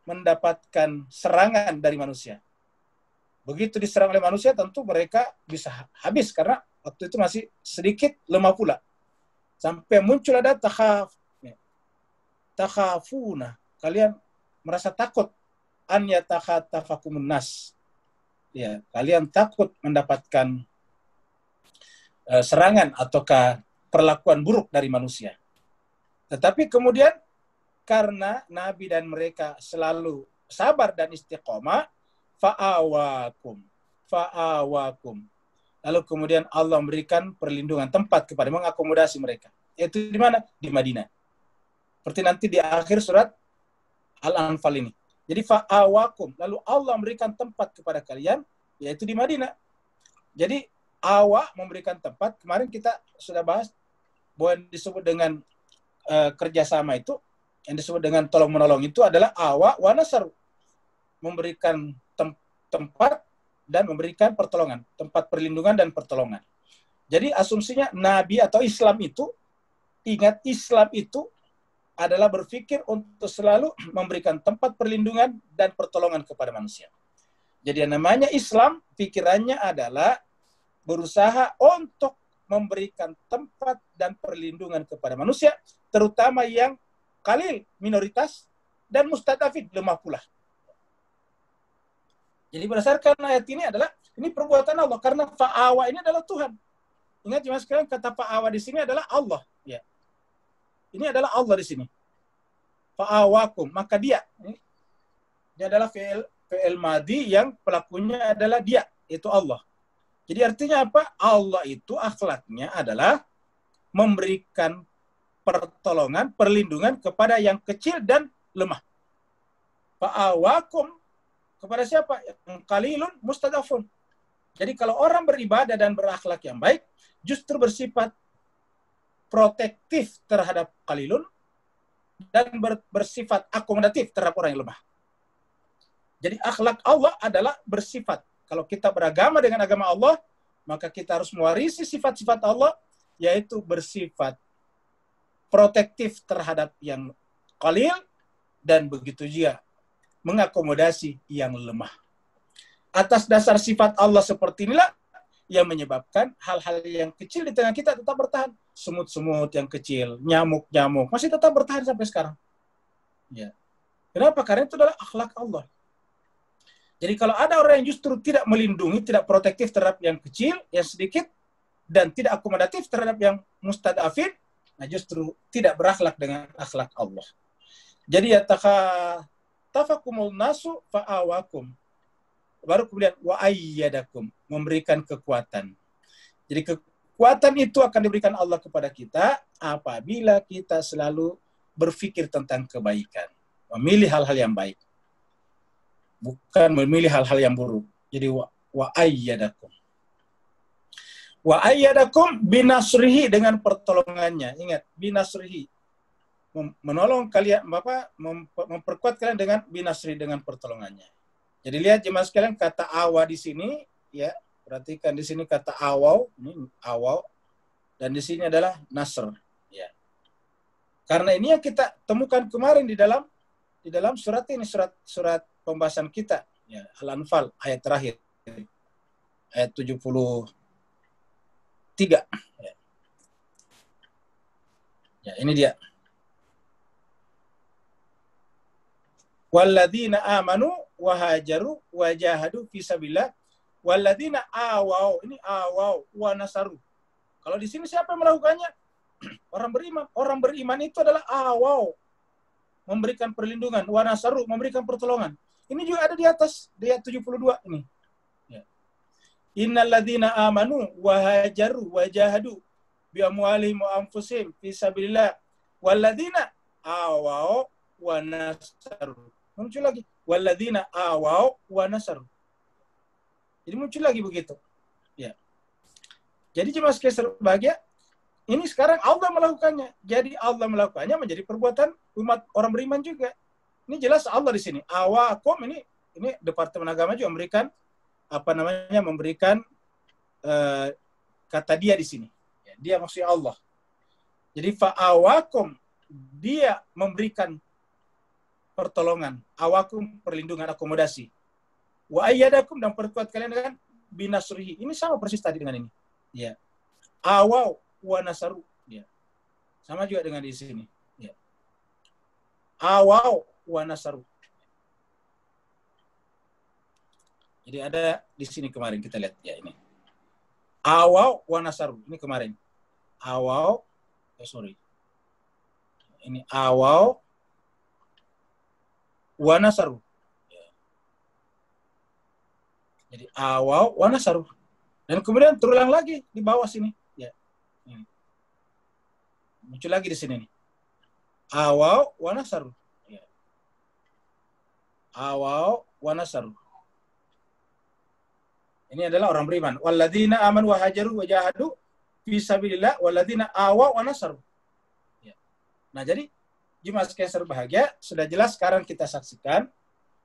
mendapatkan serangan dari manusia. Begitu diserang oleh manusia, tentu mereka bisa habis, karena waktu itu masih sedikit, lemah pula. Sampai muncul ada takhafuna. Kalian merasa takut. An yatakhatafakumun nas. Ya, kalian takut mendapatkan serangan ataukah perlakuan buruk dari manusia. Tetapi kemudian karena Nabi dan mereka selalu sabar dan istiqomah, fa'awakum. Lalu kemudian Allah memberikan perlindungan, tempat kepada, mengakomodasi mereka. Yaitu di mana? Di Madinah. Seperti nanti di akhir surat Al-Anfal ini. Jadi fa'awakum, lalu Allah memberikan tempat kepada kalian, yaitu di Madinah. Jadi awa memberikan tempat, kemarin kita sudah bahas bahwa yang disebut dengan kerjasama itu, yang disebut dengan tolong-menolong itu adalah awa wa nasaru. Memberikan tempat dan memberikan pertolongan, tempat perlindungan dan pertolongan. Jadi asumsinya Nabi atau Islam itu, ingat Islam itu adalah berpikir untuk selalu memberikan tempat perlindungan dan pertolongan kepada manusia. Jadi yang namanya Islam, pikirannya adalah berusaha untuk memberikan tempat dan perlindungan kepada manusia, terutama yang qalil, minoritas, dan mustadafin, lemah pula. Jadi berdasarkan ayat ini adalah, ini perbuatan Allah, karena fa'awa ini adalah Tuhan. Ingat jemaah sekalian, kata fa'awa di sini adalah Allah. Ya. Ini adalah Allah di sini. Fa'awakum, maka dia adalah fi'il madhi yang pelakunya adalah dia, itu Allah. Jadi artinya apa? Allah itu akhlaknya adalah memberikan pertolongan, perlindungan kepada yang kecil dan lemah. Fa'awakum, kepada siapa? Yang qalilun mustadafun. Jadi kalau orang beribadah dan berakhlak yang baik, justru bersifat protektif terhadap qalilun, dan bersifat akomodatif terhadap orang yang lemah. Jadi akhlak Allah adalah bersifat. Kalau kita beragama dengan agama Allah, maka kita harus mewarisi sifat-sifat Allah, yaitu bersifat protektif terhadap yang qalil, dan begitu juga mengakomodasi yang lemah. Atas dasar sifat Allah seperti inilah yang menyebabkan hal-hal yang kecil di tengah kita tetap bertahan. Semut-semut yang kecil, nyamuk-nyamuk, masih tetap bertahan sampai sekarang. Ya. Kenapa? Karena itu adalah akhlak Allah. Jadi kalau ada orang yang justru tidak melindungi, tidak protektif terhadap yang kecil, yang sedikit, dan tidak akomodatif terhadap yang mustadafin, nah justru tidak berakhlak dengan akhlak Allah. Jadi ya tafakumul nasu fa'awakum. Baru kemudian wa ayyadakum, memberikan kekuatan. Jadi kekuatan itu akan diberikan Allah kepada kita apabila kita selalu berpikir tentang kebaikan, memilih hal-hal yang baik, bukan memilih hal-hal yang buruk. Jadi wa ayyadakum. Wa ayyadakum binasrihi, dengan pertolongannya. Ingat, binasrihi. Menolong kalian, Bapak, memperkuat kalian dengan binasri, dengan pertolongannya. Jadi lihat jemaah sekalian, kata awa di sini, ya, perhatikan di sini kata awaw, ini awaw, dan di sini adalah nasr, ya. Karena ini yang kita temukan kemarin di dalam surat ini, surat pembahasan kita, ya, Al-Anfal ayat terakhir, ayat 73. Ya. Ya, ini dia. Walladzina amanu wa hajaru wa jahadu fi sabilillah walladzina awaw, ini awaw wa nasaru. Kalau di sini siapa yang melakukannya? Orang beriman. Orang beriman itu adalah awaw, memberikan perlindungan, wa nasaru, memberikan pertolongan. Ini juga ada di atas, di ayat 72 ini. Ya. Innalladzina amanu wa hajaru wa jahadu bi amwalihim wa anfusihim fi sabilillah walladzina awaw wa nasaru. Muncul lagi walladzina awaw wa nasaru. Jadi muncul lagi begitu. Ya. Jadi jemaah sekalian berbahagia, ini sekarang Allah melakukannya. Jadi Allah melakukannya menjadi perbuatan umat orang beriman juga. Ini jelas Allah di sini. Awakum, ini Departemen Agama juga memberikan memberikan kata dia di sini. Ya, dia maksudnya Allah. Jadi fa'awakum, dia memberikan pertolongan, awakum perlindungan, akomodasi. Wa ayyadakum, dan perkuat kalian dengan binasrihi. Ini sama persis tadi dengan ini. Ya. Awaw wa nasaru. Ya. Sama juga dengan di sini. Ya. Awaw wa nasaru. Jadi ada di sini kemarin kita lihat, ya, ini. Awaw wa nasaru. Ini kemarin. Awaw, ini awaw wa nasaru. Ya. Jadi awaw wa nasaru. Dan kemudian terulang lagi di bawah sini. Ya. Ini. Muncul lagi di sini nih. Awaw wa nasaru. Ya. Awaw wa nasaru. Ini adalah orang beriman. Walladzina amanu wa hajaru wa jahadu fi sabilillah walladzina awaw wa nasaru. Ya. Nah, jadi jemaah sekalian berbahagia, sudah jelas sekarang kita saksikan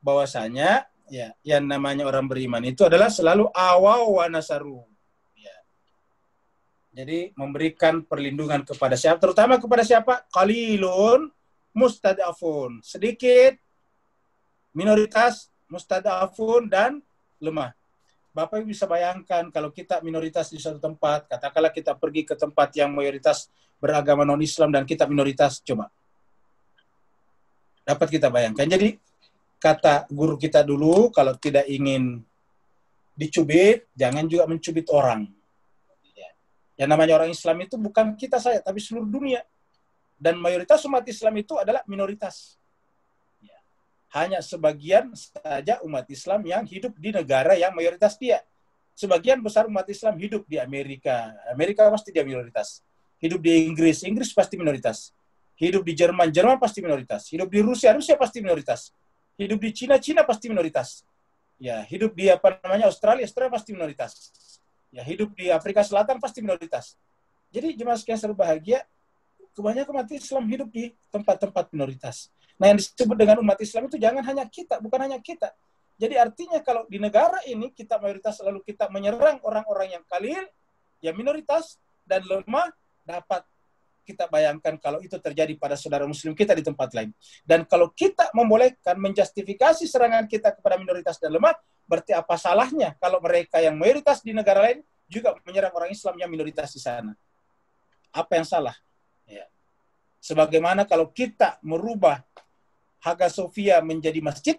bahwasanya ya, yang namanya orang beriman itu adalah selalu awaw wa nasaru. Ya. Jadi memberikan perlindungan kepada siapa? Terutama kepada siapa? Qalilun mustadafun. Sedikit, minoritas, mustadafun, dan lemah. Bapak Ibu bisa bayangkan kalau kita minoritas di suatu tempat, katakanlah kita pergi ke tempat yang mayoritas beragama non-Islam dan kita minoritas, coba. Dapat kita bayangkan. Jadi kata guru kita dulu, kalau tidak ingin dicubit, jangan juga mencubit orang. Ya. Yang namanya orang Islam itu bukan kita saya, tapi seluruh dunia. Dan mayoritas umat Islam itu adalah minoritas. Ya. Hanya sebagian saja umat Islam yang hidup di negara yang mayoritas dia. Sebagian besar umat Islam hidup di Amerika. Amerika pasti dia minoritas. Hidup di Inggris, Inggris pasti minoritas. Hidup di Jerman, Jerman pasti minoritas. Hidup di Rusia, Rusia pasti minoritas. Hidup di Cina, Cina pasti minoritas. Ya, hidup di Australia, Australia pasti minoritas. Ya, hidup di Afrika Selatan pasti minoritas. Jadi jemaah sekalian berbahagia, kebanyakan umat Islam hidup di tempat-tempat minoritas. Nah, yang disebut dengan umat Islam itu jangan hanya kita, bukan hanya kita. Jadi artinya kalau di negara ini kita mayoritas lalu kita menyerang orang-orang yang kalil, yang minoritas dan lemah, dapat kita bayangkan kalau itu terjadi pada saudara muslim kita di tempat lain. Dan kalau kita membolehkan menjustifikasi serangan kita kepada minoritas dan lemah, berarti apa salahnya kalau mereka yang mayoritas di negara lain juga menyerang orang Islam yang minoritas di sana? Apa yang salah? Ya. Sebagaimana kalau kita merubah Hagia Sophia menjadi masjid,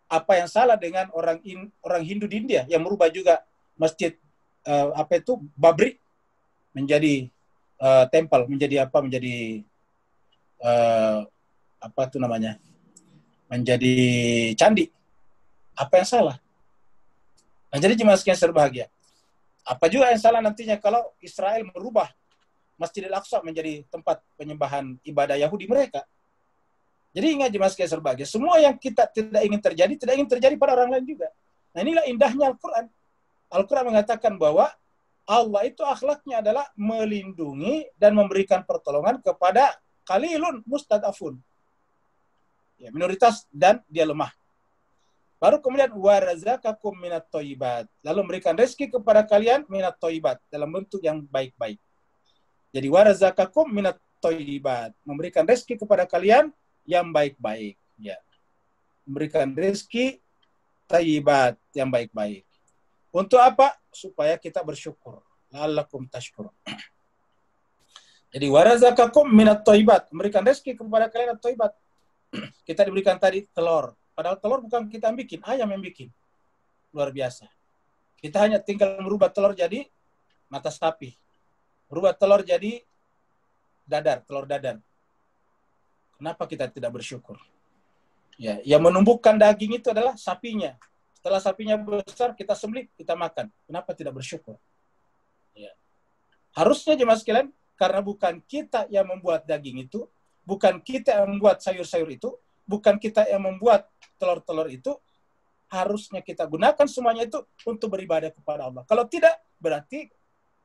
apa yang salah dengan orang Hindu di India yang merubah juga masjid Babri menjadi temple, menjadi menjadi candi. Apa yang salah? Nah, jadi jemaah sekalian berbahagia. Apa juga yang salah nantinya kalau Israel merubah Masjidil Aqsa menjadi tempat penyembahan ibadah Yahudi mereka? Jadi ingat jemaah sekalian berbahagia, semua yang kita tidak ingin terjadi pada orang lain juga. Nah, inilah indahnya Al-Quran. Al-Quran mengatakan bahwa Allah itu akhlaknya adalah melindungi dan memberikan pertolongan kepada qalilun mustadafun. Ya, minoritas dan dia lemah. Baru kemudian warazakakum minat thayyibat. Lalu memberikan rezeki kepada kalian minat thayyibat dalam bentuk yang baik-baik. Jadi warazakakum minat thayyibat, memberikan rezeki kepada kalian yang baik-baik, ya. Memberikan rezeki thayyibat yang baik-baik. Untuk apa? Supaya kita bersyukur. La'allakum tashkurun. Jadi warazakakum minat thayyibat, memberikan rezeki kepada kalian thayyibat. Kita diberikan tadi telur. Padahal telur bukan kita yang bikin, ayam yang bikin. Luar biasa. Kita hanya tinggal merubah telur jadi mata sapi. Merubah telur jadi telur dadar. Kenapa kita tidak bersyukur? Ya, yang menumbuhkan daging itu adalah sapinya. Setelah sapinya besar, kita sembelih, kita makan. Kenapa tidak bersyukur? Ya. Harusnya jemaah sekalian, karena bukan kita yang membuat daging itu, bukan kita yang membuat sayur-sayur itu, bukan kita yang membuat telur-telur itu, harusnya kita gunakan semuanya itu untuk beribadah kepada Allah. Kalau tidak, berarti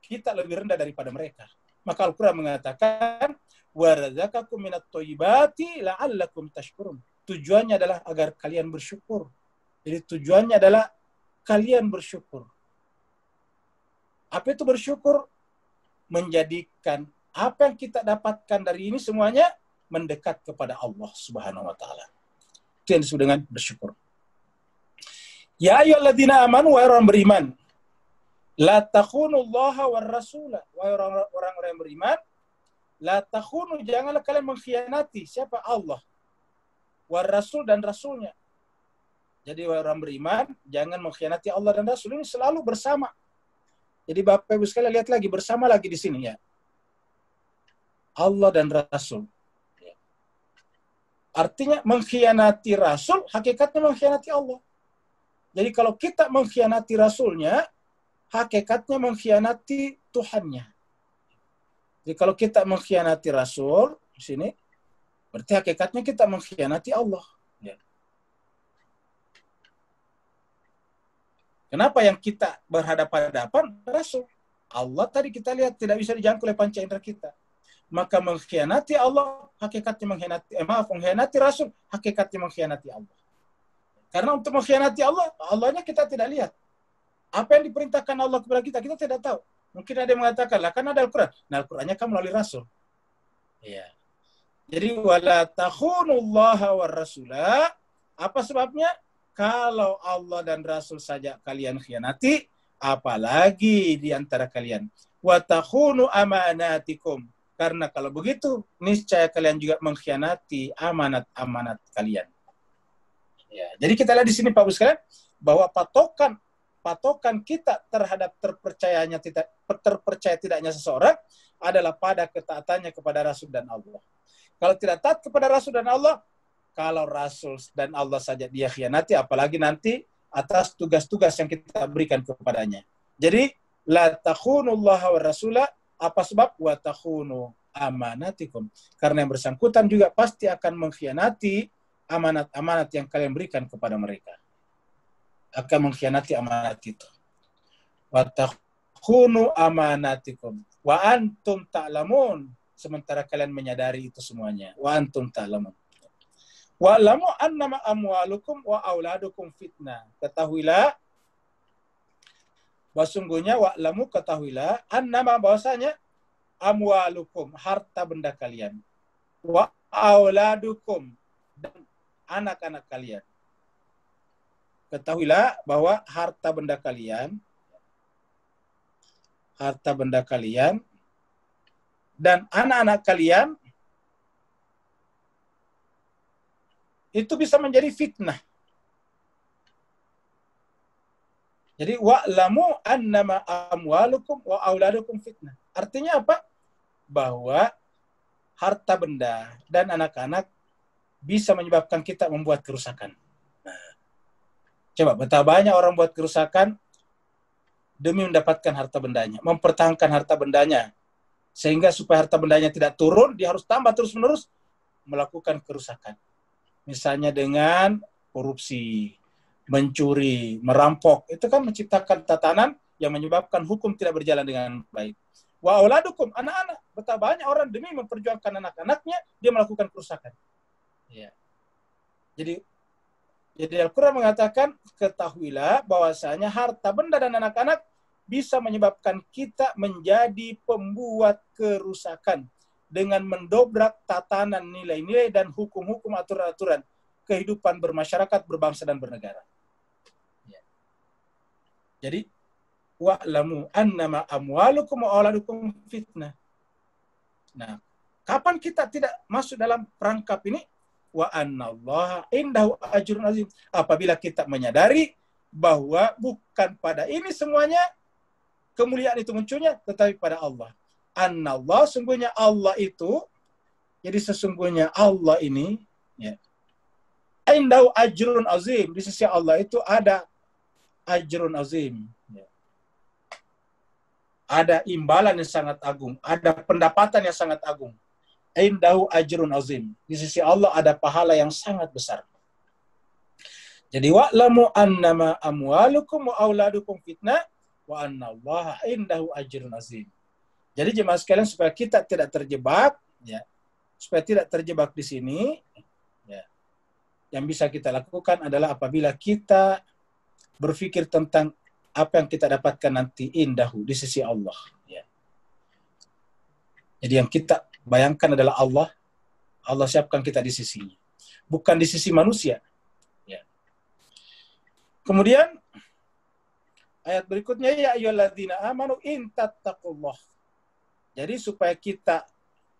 kita lebih rendah daripada mereka. Maka Al-Quran mengatakan, warazakakum minat thayyibati la'allakum tashkurun. Tujuannya adalah agar kalian bersyukur. Jadi tujuannya adalah kalian bersyukur. Apa itu bersyukur? Menjadikan apa yang kita dapatkan dari ini semuanya mendekat kepada Allah Subhanahu wa taala. Itu yang disebut dengan bersyukur. Ya ayyuhalladzina amanu, wa orang beriman, la takhunullaha war rasula, wa orang-orang yang beriman, la takhunu, janganlah kalian mengkhianati siapa? Allah, war rasul dan rasulnya. Jadi orang beriman jangan mengkhianati Allah dan Rasul, ini selalu bersama. Jadi Bapak Ibu sekalian lihat lagi, bersama lagi di sini ya. Allah dan Rasul. Artinya mengkhianati Rasul, hakikatnya mengkhianati Allah. Jadi kalau kita mengkhianati Rasulnya, hakikatnya mengkhianati Tuhannya. Jadi kalau kita mengkhianati Rasul di sini, berarti hakikatnya kita mengkhianati Allah. Ya. Kenapa yang kita berhadapan-hadapan Rasul? Allah tadi kita lihat tidak bisa dijangkau oleh panca indera kita. Maka mengkhianati Allah, hakikatnya mengkhianati Rasul, hakikatnya mengkhianati Allah. Karena untuk mengkhianati Allah, Allahnya kita tidak lihat. Apa yang diperintahkan Allah kepada kita, kita tidak tahu. Mungkin ada yang mengatakan, lah kan ada Al-Quran. Nah, Al-Qurannya kan melalui Rasul. Ya. Jadi, wala takhunullaha war rasulah. Apa sebabnya? Kalau Allah dan Rasul saja kalian khianati, apalagi di antara kalian. Wa takhunu amanatikum. Karena kalau begitu, niscaya kalian juga mengkhianati amanat-amanat kalian. Ya, jadi kita lihat di sini Pak Ibu sekalian, bahwa patokan kita terhadap terpercaya tidaknya seseorang adalah pada ketaatannya kepada Rasul dan Allah. Kalau tidak taat kepada Rasul dan Allah, kalau Rasul dan Allah saja dia khianati, apalagi nanti atas tugas-tugas yang kita berikan kepadanya. Jadi, la takhunullaha wa rasulah, apa sebab? Wa takhunu amanatikum. Karena yang bersangkutan juga pasti akan mengkhianati amanat-amanat yang kalian berikan kepada mereka. Akan mengkhianati amanat itu. Wa takhunu amanatikum wa antum ta'lamun. sementara kalian menyadari itu semuanya. Wa antum ta'lamun. Wa'lamu annama amwalukum wa auladukum fitnah. Ketahuilah bahwa sungguhnya wa'lamu, ketahuilah annama, bahwasanya amwalukum, harta benda kalian, wa auladukum, dan anak-anak kalian. Ketahuilah bahwa harta benda kalian dan anak-anak kalian itu bisa menjadi fitnah. Jadi wa'lamu annama amwalukum wa auladukum fitnah. Artinya apa? Bahwa harta benda dan anak-anak bisa menyebabkan kita membuat kerusakan. Nah, coba betapa banyak orang buat kerusakan demi mendapatkan harta bendanya, mempertahankan harta bendanya, sehingga supaya harta bendanya tidak turun, dia harus tambah terus-menerus melakukan kerusakan. Misalnya dengan korupsi, mencuri, merampok, itu kan menciptakan tatanan yang menyebabkan hukum tidak berjalan dengan baik. Wa auladukum, anak-anak, betapa banyak orang demi memperjuangkan anak-anaknya, dia melakukan kerusakan. Ya. Jadi Al-Quran mengatakan, ketahuilah bahwasanya harta benda dan anak-anak bisa menyebabkan kita menjadi pembuat kerusakan dengan mendobrak tatanan nilai-nilai dan hukum-hukum, aturan-aturan kehidupan bermasyarakat, berbangsa, dan bernegara. Ya. Jadi, wa'lamu annama amwalukum wa auladukum fitnah. Nah, kapan kita tidak masuk dalam perangkap ini? Wa annallaha indahu ajrun azim. Apabila kita menyadari bahwa bukan pada ini semuanya kemuliaan itu munculnya, tetapi pada Allah. Annallah, sungguhnya Allah itu, jadi sesungguhnya Allah ini, ya, indahu ajrun azim, di sisi Allah itu ada ajrun azim, ya. Ada imbalan yang sangat agung, ada pendapatan yang sangat agung. Indahu ajrun azim, di sisi Allah ada pahala yang sangat besar. Jadi wa'lamu annama amwalukum wa auladukum fitnah wa annallaha indahu ajrun azim. Jadi jemaah sekalian, supaya kita tidak terjebak, ya, supaya tidak terjebak di sini, ya, yang bisa kita lakukan adalah apabila kita berpikir tentang apa yang kita dapatkan nanti indahu, di sisi Allah. Ya. Jadi yang kita bayangkan adalah Allah. Allah siapkan kita di sisinya, bukan di sisi manusia. Ya. Kemudian ayat berikutnya, ya ayyuhalladzina amanu in tattaqullah. Jadi supaya kita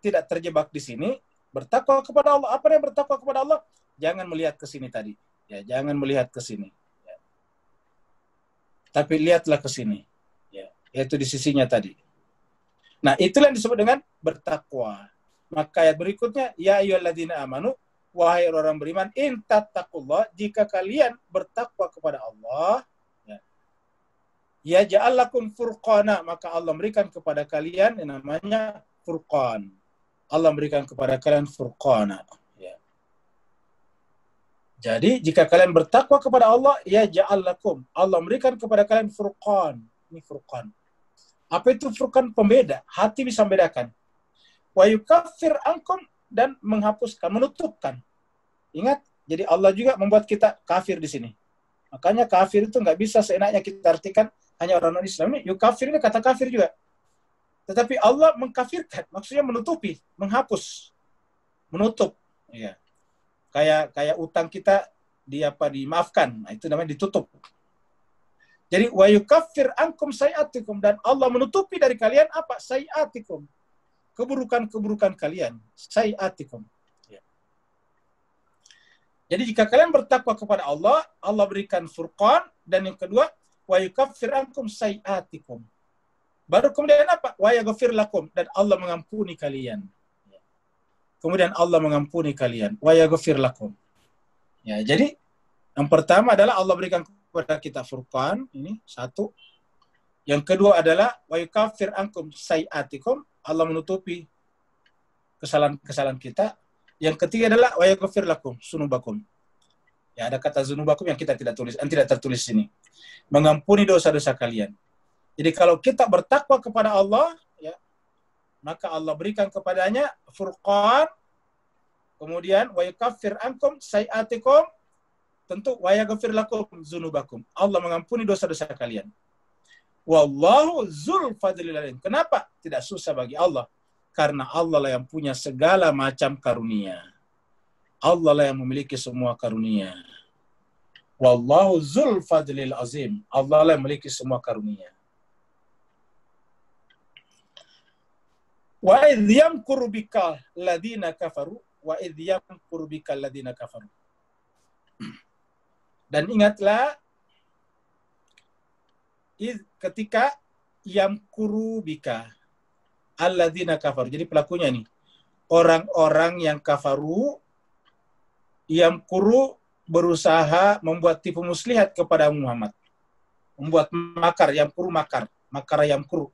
tidak terjebak di sini, bertakwa kepada Allah. Apa yang bertakwa kepada Allah? Jangan melihat ke sini tadi. Ya, jangan melihat ke sini. Ya. Tapi lihatlah ke sini. Ya, yaitu di sisinya tadi. Nah, itulah yang disebut dengan bertakwa. Maka ayat berikutnya, ya ayyuhalladzina amanu, wahai orang beriman, in tattaqullah, jika kalian bertakwa kepada Allah, ya ja'alakum furqana, maka Allah memberikan kepada kalian yang namanya furqan. Allah memberikan kepada kalian furqana. Ya. Jadi jika kalian bertakwa kepada Allah, ya ja'alakum, Allah memberikan kepada kalian furqan. Ini furqan. Apa itu furqan? Pembeda. Hati bisa membedakan. Wa yukaffir ankum, dan menghapuskan, menutupkan. Ingat, jadi Allah juga membuat kita kafir di sini. Makanya kafir itu nggak bisa seenaknya kita artikan hanya orang non-Islam. Ini yukafir ini kata kafir juga. Tetapi Allah mengkafirkan, maksudnya menutupi, menghapus, menutup. Ya. Kayak utang kita dimaafkan. Nah, itu namanya ditutup. Jadi wa yukaffir ankum sayiatikum, dan Allah menutupi dari kalian apa? Sayiatikum. Keburukan-keburukan kalian. Sayiatikum. Ya. Jadi jika kalian bertakwa kepada Allah, Allah berikan furqan, dan yang kedua, wa yukaffir ankum sayiatikum. Baru kemudian apa? Wa yaghfir lakum, dan Allah mengampuni kalian. Kemudian Allah mengampuni kalian. Wa yaghfir lakum. Ya, jadi yang pertama adalah Allah berikan kepada kita furqan, ini satu. Yang kedua adalah wa yukaffir ankum sayiatikum, Allah menutupi kesalahan-kesalahan kita. Yang ketiga adalah wa yaghfir lakum sunubakum. Ya, ada kata zunubakum yang kita tidak tulis, yang tidak tertulis sini. Mengampuni dosa-dosa kalian. Jadi kalau kita bertakwa kepada Allah, ya, maka Allah berikan kepadanya furqan, kemudian wa yukaffir ankum sayiatikum, tentu wa yaghfir lakum dzunubakum. Allah mengampuni dosa-dosa kalian. Wallahu dzul fadlil alim. Kenapa? Tidak susah bagi Allah. Karena Allah lah yang punya segala macam karunia. Allah lah yang memiliki semua karunia. Wallahu dzul fadlil azim. Allah lah yang memiliki semua karunia. Wa idh yamkuru bika alladziina kafaru wa idh yamkuru bika alladziina kafaru. Dan ingatlah ketika yamkuru bika alladziina kafaru. Jadi pelakunya nih orang-orang yang kafaru, yamkuru berusaha membuat tipu muslihat kepada Muhammad. Membuat makar, yamkuru makar, makar yamkuru.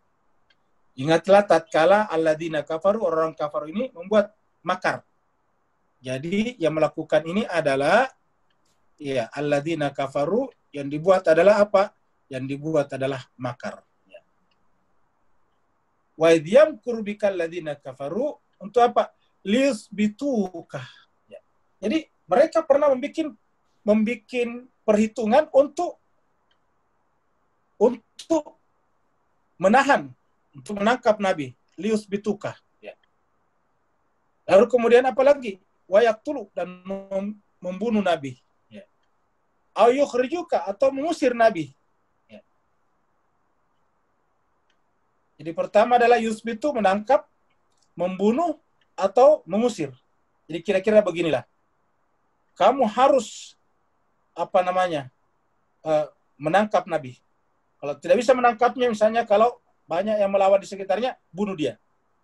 Ingatlah tatkala alladzina kafaru, orang kafaru ini membuat makar. Jadi yang melakukan ini adalah ya alladzina kafaru, yang dibuat adalah apa? Yang dibuat adalah makar. Ya. Wa idh yamkuru bika alladzina kafaru, untuk apa? Liyuthbituka. Ya. Jadi mereka pernah membuat perhitungan untuk menahan, untuk menangkap Nabi, liyuthbituka. Ya. Lalu kemudian apa lagi? Wa yaqtulu, dan membunuh Nabi. Ya. Au yukhrijuka, atau mengusir Nabi. Ya. Jadi pertama adalah yuthbitu, menangkap, membunuh, atau mengusir. Jadi kira-kira beginilah. Kamu harus menangkap Nabi. Kalau tidak bisa menangkapnya, misalnya kalau banyak yang melawan di sekitarnya, bunuh dia.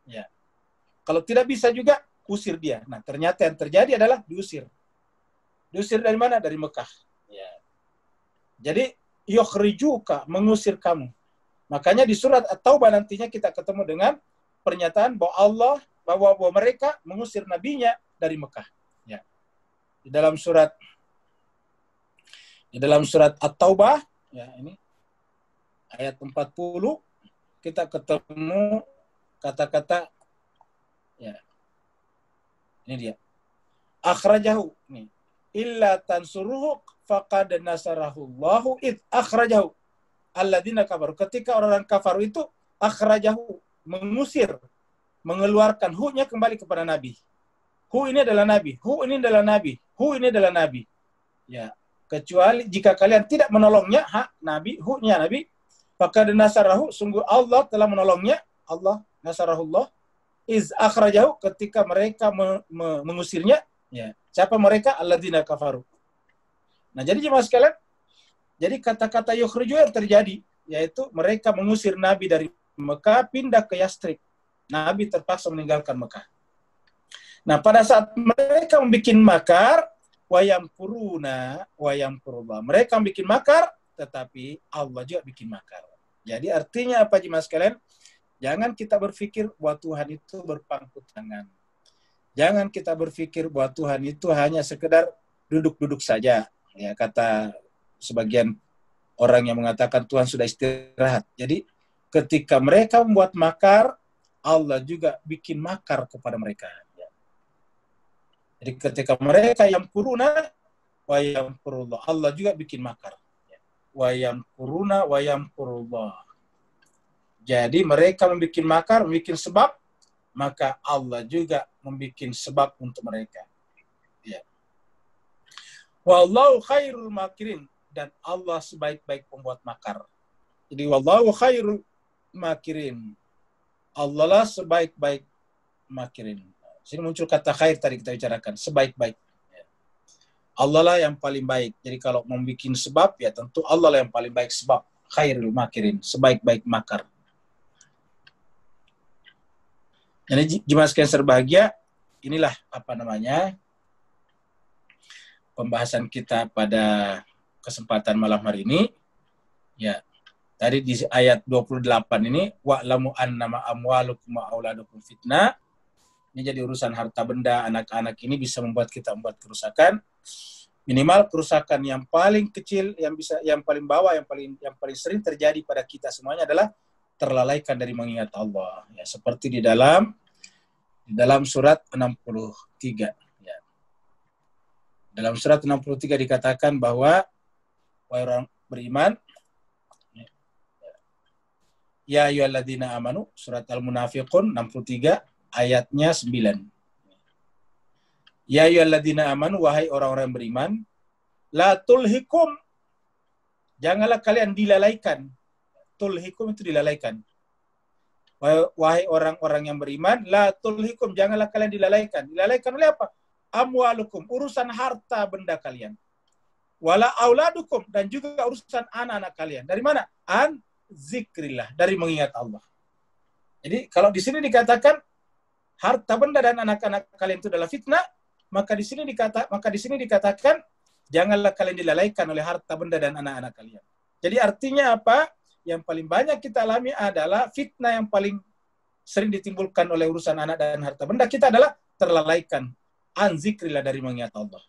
Ya. Kalau tidak bisa juga, usir dia. Nah, ternyata yang terjadi adalah diusir. Diusir dari mana? Dari Mekah. Ya. Jadi, yukhrijuka, mengusir kamu. Makanya di surat At-Taubah nantinya kita ketemu dengan pernyataan bahwa mereka mengusir nabinya dari Mekah. Ya. Di dalam surat At-Taubah, ya ini ayat 40, kita ketemu kata-kata, ya ini dia, akhrajahu, nih, illa tansuruhu faqad nasarahullahu id akhrajahu alladzina kafaru. Ketika orang kafar itu akhrajahu, mengusir, mengeluarkan, hu-nya kembali kepada Nabi. Hu ini adalah Nabi, hu ini adalah Nabi, hu ini adalah Nabi. Ya, kecuali jika kalian tidak menolongnya, Nabi, hu-nya Nabi, faqad nasarahu, sungguh Allah telah menolongnya, Allah nasarahullah, iz akhrajahu, ketika mereka mengusirnya. Ya. Siapa mereka? Alladzina kafaru. Nah, jadi jemaah sekalian, jadi kata-kata yukhriju yang terjadi, yaitu mereka mengusir Nabi dari Mekah, pindah ke Yastrib. Nabi terpaksa meninggalkan Mekah. Nah, pada saat mereka membuat makar, wayamkuruna wayamkurullah. Mereka bikin makar, tetapi Allah juga bikin makar. Jadi artinya apa jemaah sekalian? Jangan kita berpikir bahwa Tuhan itu berpangku tangan. Jangan kita berpikir bahwa Tuhan itu hanya sekedar duduk-duduk saja. Ya, kata sebagian orang yang mengatakan Tuhan sudah istirahat. Jadi ketika mereka membuat makar, Allah juga bikin makar kepada mereka. Jadi ketika mereka yamkuruna wa yamkurullah, Allah juga bikin makar. Wa yamkuruna wa yamkurullah. Jadi mereka membuat makar, membuat sebab, maka Allah juga membuat sebab untuk mereka. Ya. Wallahu khairul makirin, dan Allah sebaik-baik pembuat makar. Jadi wallahu khairul makirin. Allah lah sebaik-baik makirin. Sini muncul kata khair tadi kita bicarakan, sebaik-baik. Allah lah yang paling baik. Jadi kalau membuat sebab, ya tentu Allah lah yang paling baik sebab. Khairul makirin, sebaik-baik makar. Jadi jemaah sekalian berbahagia, inilah pembahasan kita pada kesempatan malam hari ini. Ya, tadi di ayat 28 ini, wa'lamu annama amwalukum wa auladukum fitnah. Ini jadi urusan harta benda, anak-anak ini bisa membuat kita membuat kerusakan. Minimal kerusakan yang paling kecil, yang paling bawah, yang paling sering terjadi pada kita semuanya adalah terlalaikan dari mengingat Allah. Ya, seperti di dalam surat 63. Ya. Dalam surat 63 dikatakan bahwa wahai orang beriman, ya ayyuhalladzina amanu, surat Al-Munafiqun 63 ayatnya 9. Ya ayyuhalladzina amanu, wahai orang-orang beriman, la tulhikum, janganlah kalian dilalaikan. Tulhikum itu dilalaikan. Wahai orang-orang yang beriman, la tulhikum, janganlah kalian dilalaikan. Dilalaikan oleh apa? Amwalukum, urusan harta benda kalian. Wala auladukum, dan juga urusan anak-anak kalian. Dari mana? An zikrillah, dari mengingat Allah. Jadi kalau di sini dikatakan harta benda dan anak-anak kalian itu adalah fitnah, maka di sini dikatakan janganlah kalian dilalaikan oleh harta benda dan anak-anak kalian. Jadi artinya apa? Yang paling banyak kita alami adalah fitnah yang paling sering ditimbulkan oleh urusan anak dan harta benda kita adalah terlalaikan an zikrillah, dari mengingat Allah.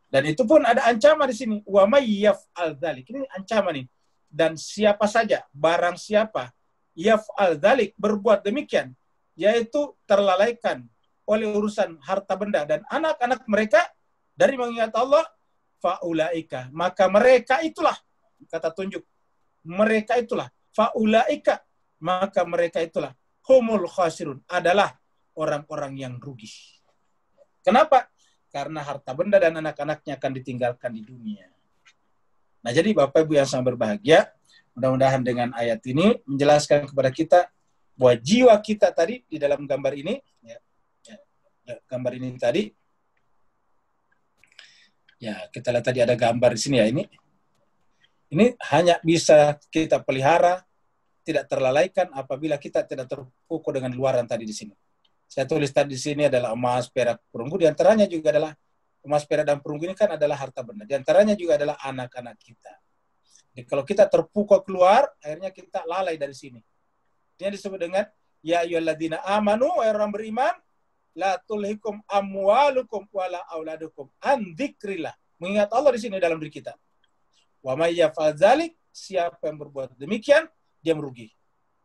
Dan itu pun ada ancaman di sini. Wa may yaf'al dzalik. Ini ancaman ini. Dan siapa saja, barang siapa yaf'al dzalik, berbuat demikian, yaitu terlalaikan oleh urusan harta benda dan anak-anak mereka dari mengingat Allah, faulaika, maka mereka itulah, kata tunjuk, mereka itulah, faulaika, maka mereka itulah, humul khasirun, adalah orang-orang yang rugi. Kenapa? Karena harta benda dan anak-anaknya akan ditinggalkan di dunia. Nah, jadi Bapak Ibu yang sangat berbahagia, mudah-mudahan dengan ayat ini menjelaskan kepada kita bahwa jiwa kita tadi di dalam gambar ini, gambar ini tadi, ya kita lihat tadi ada gambar di sini ya, ini hanya bisa kita pelihara, tidak terlalaikan apabila kita tidak terpukul dengan luaran tadi di sini. Saya tulis tadi di sini adalah emas, perak, perunggu. Di antaranya juga adalah emas, perak, dan perunggu ini kan adalah harta benda. Di antaranya juga adalah anak-anak kita. Jadi kalau kita terpukul keluar, akhirnya kita lalai dari sini. Ini disebut dengan ya ayyuhalladzina amanu, orang beriman, la tulhikum amwalukum wala auladukum an dzikrillah. Mengingat Allah di sini dalam diri kita. Wa may yaf'al dzalik, siapa yang berbuat demikian, dia merugi.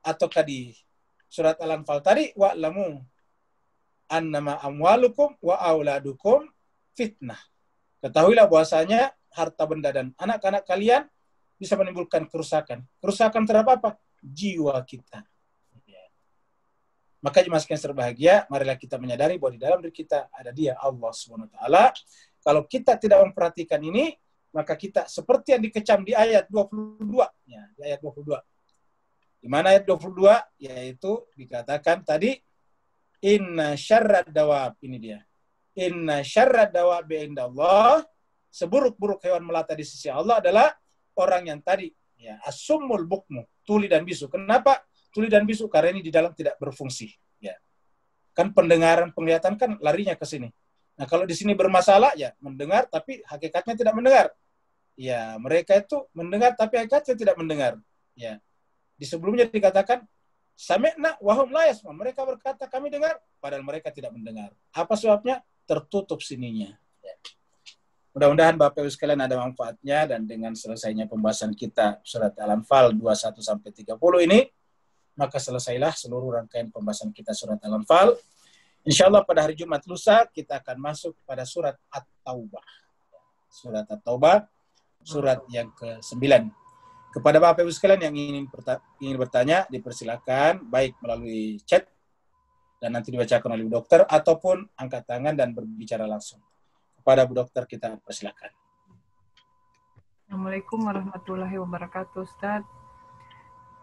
Ataukah di surat Al-Anfal tadi, wa'lamu annama amwalukum wa auladukum fitnah. Ketahuilah bahwasanya harta benda dan anak-anak kalian bisa menimbulkan kerusakan. Kerusakan terhadap apa? Jiwa kita. Maka jemaah sekalian berbahagia, marilah kita menyadari bahwa di dalam diri kita ada Dia, Allah Subhanahu wa taala. Kalau kita tidak memperhatikan ini, maka kita seperti yang dikecam di ayat 22. Ya, di ayat 22. Di mana ayat 22? Yaitu dikatakan tadi, inna syarrad dawab, ini dia. Inna syarrad dawab indallah, seburuk-buruk hewan melata di sisi Allah adalah orang yang tadi, ya, as-summul bukmu, tuli dan bisu. Kenapa tuli dan bisu? Karena ini di dalam tidak berfungsi. Ya. Kan pendengaran, penglihatan kan larinya ke sini. Nah, kalau di sini bermasalah, ya mendengar tapi hakikatnya tidak mendengar. Ya, mereka itu mendengar tapi hakikatnya tidak mendengar. Ya. Di sebelumnya dikatakan sami'na wa hum la yasma'. Mereka berkata kami dengar padahal mereka tidak mendengar. Apa sebabnya? Tertutup sininya. Ya. Mudah-mudahan Bapak Ibu sekalian ada manfaatnya, dan dengan selesainya pembahasan kita surat Al-Anfal 21 sampai 30 ini, maka selesailah seluruh rangkaian pembahasan kita surat Al-Anfal. Insyaallah pada hari Jumat lusa kita akan masuk pada surat At-Taubah. Surat At-Taubah, surat yang ke-9. Kepada Bapak Ibu sekalian yang ingin bertanya, dipersilakan baik melalui chat dan nanti dibacakan oleh Bu Dokter, ataupun angkat tangan dan berbicara langsung. Kepada Bu Dokter kita persilakan. Assalamualaikum warahmatullahi wabarakatuh, Ustaz.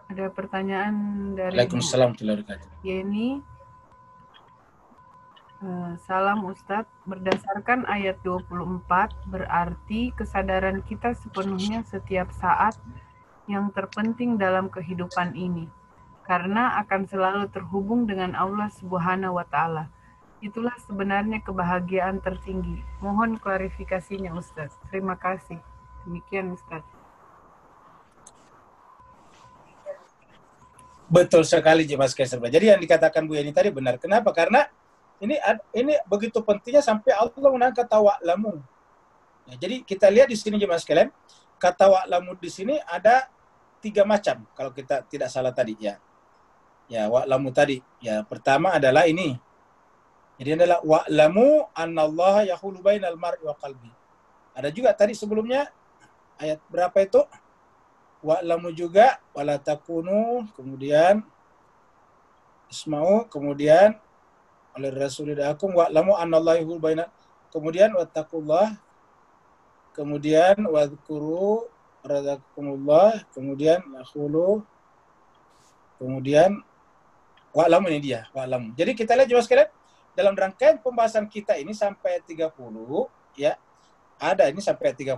Ada pertanyaan dari Waalaikumsalam warahmatullahi wabarakatuh. Yeni. Salam Ustadz, berdasarkan ayat 24 berarti kesadaran kita sepenuhnya setiap saat yang terpenting dalam kehidupan ini, karena akan selalu terhubung dengan Allah Subhanahu wa Ta'ala. Itulah sebenarnya kebahagiaan tertinggi. Mohon klarifikasinya Ustadz. Terima kasih. Demikian Ustadz. Betul sekali Jemaah sekalian. Jadi yang dikatakan Bu Yani tadi benar. Kenapa? Karena ini begitu pentingnya sampai Allah mengangkat tawa'lamu. Ya, jadi kita lihat di sini Jemaah sekalian, kata wa'lamu di sini ada 3 macam kalau kita tidak salah tadi ya. Ya, wa'lamu tadi. Ya, pertama adalah ini. Jadi adalah wa'lamu annallaha yahulu bainal mar'i wa qalbi. Ada juga tadi sebelumnya ayat berapa itu? Wa'lamu juga wala takunu, kemudian isma'u, kemudian oleh rasulillakum wa'lamu annallaha yahulu bainal, kemudian wattaqullah, kemudian wadhkuru razaqakumullah, kemudian yahulu, kemudian wa'lamu, ini dia, wa'lamu. Jadi kita lihat juga sekalian, dalam rangkaian pembahasan kita ini sampai 30, ya, ada ini sampai 30,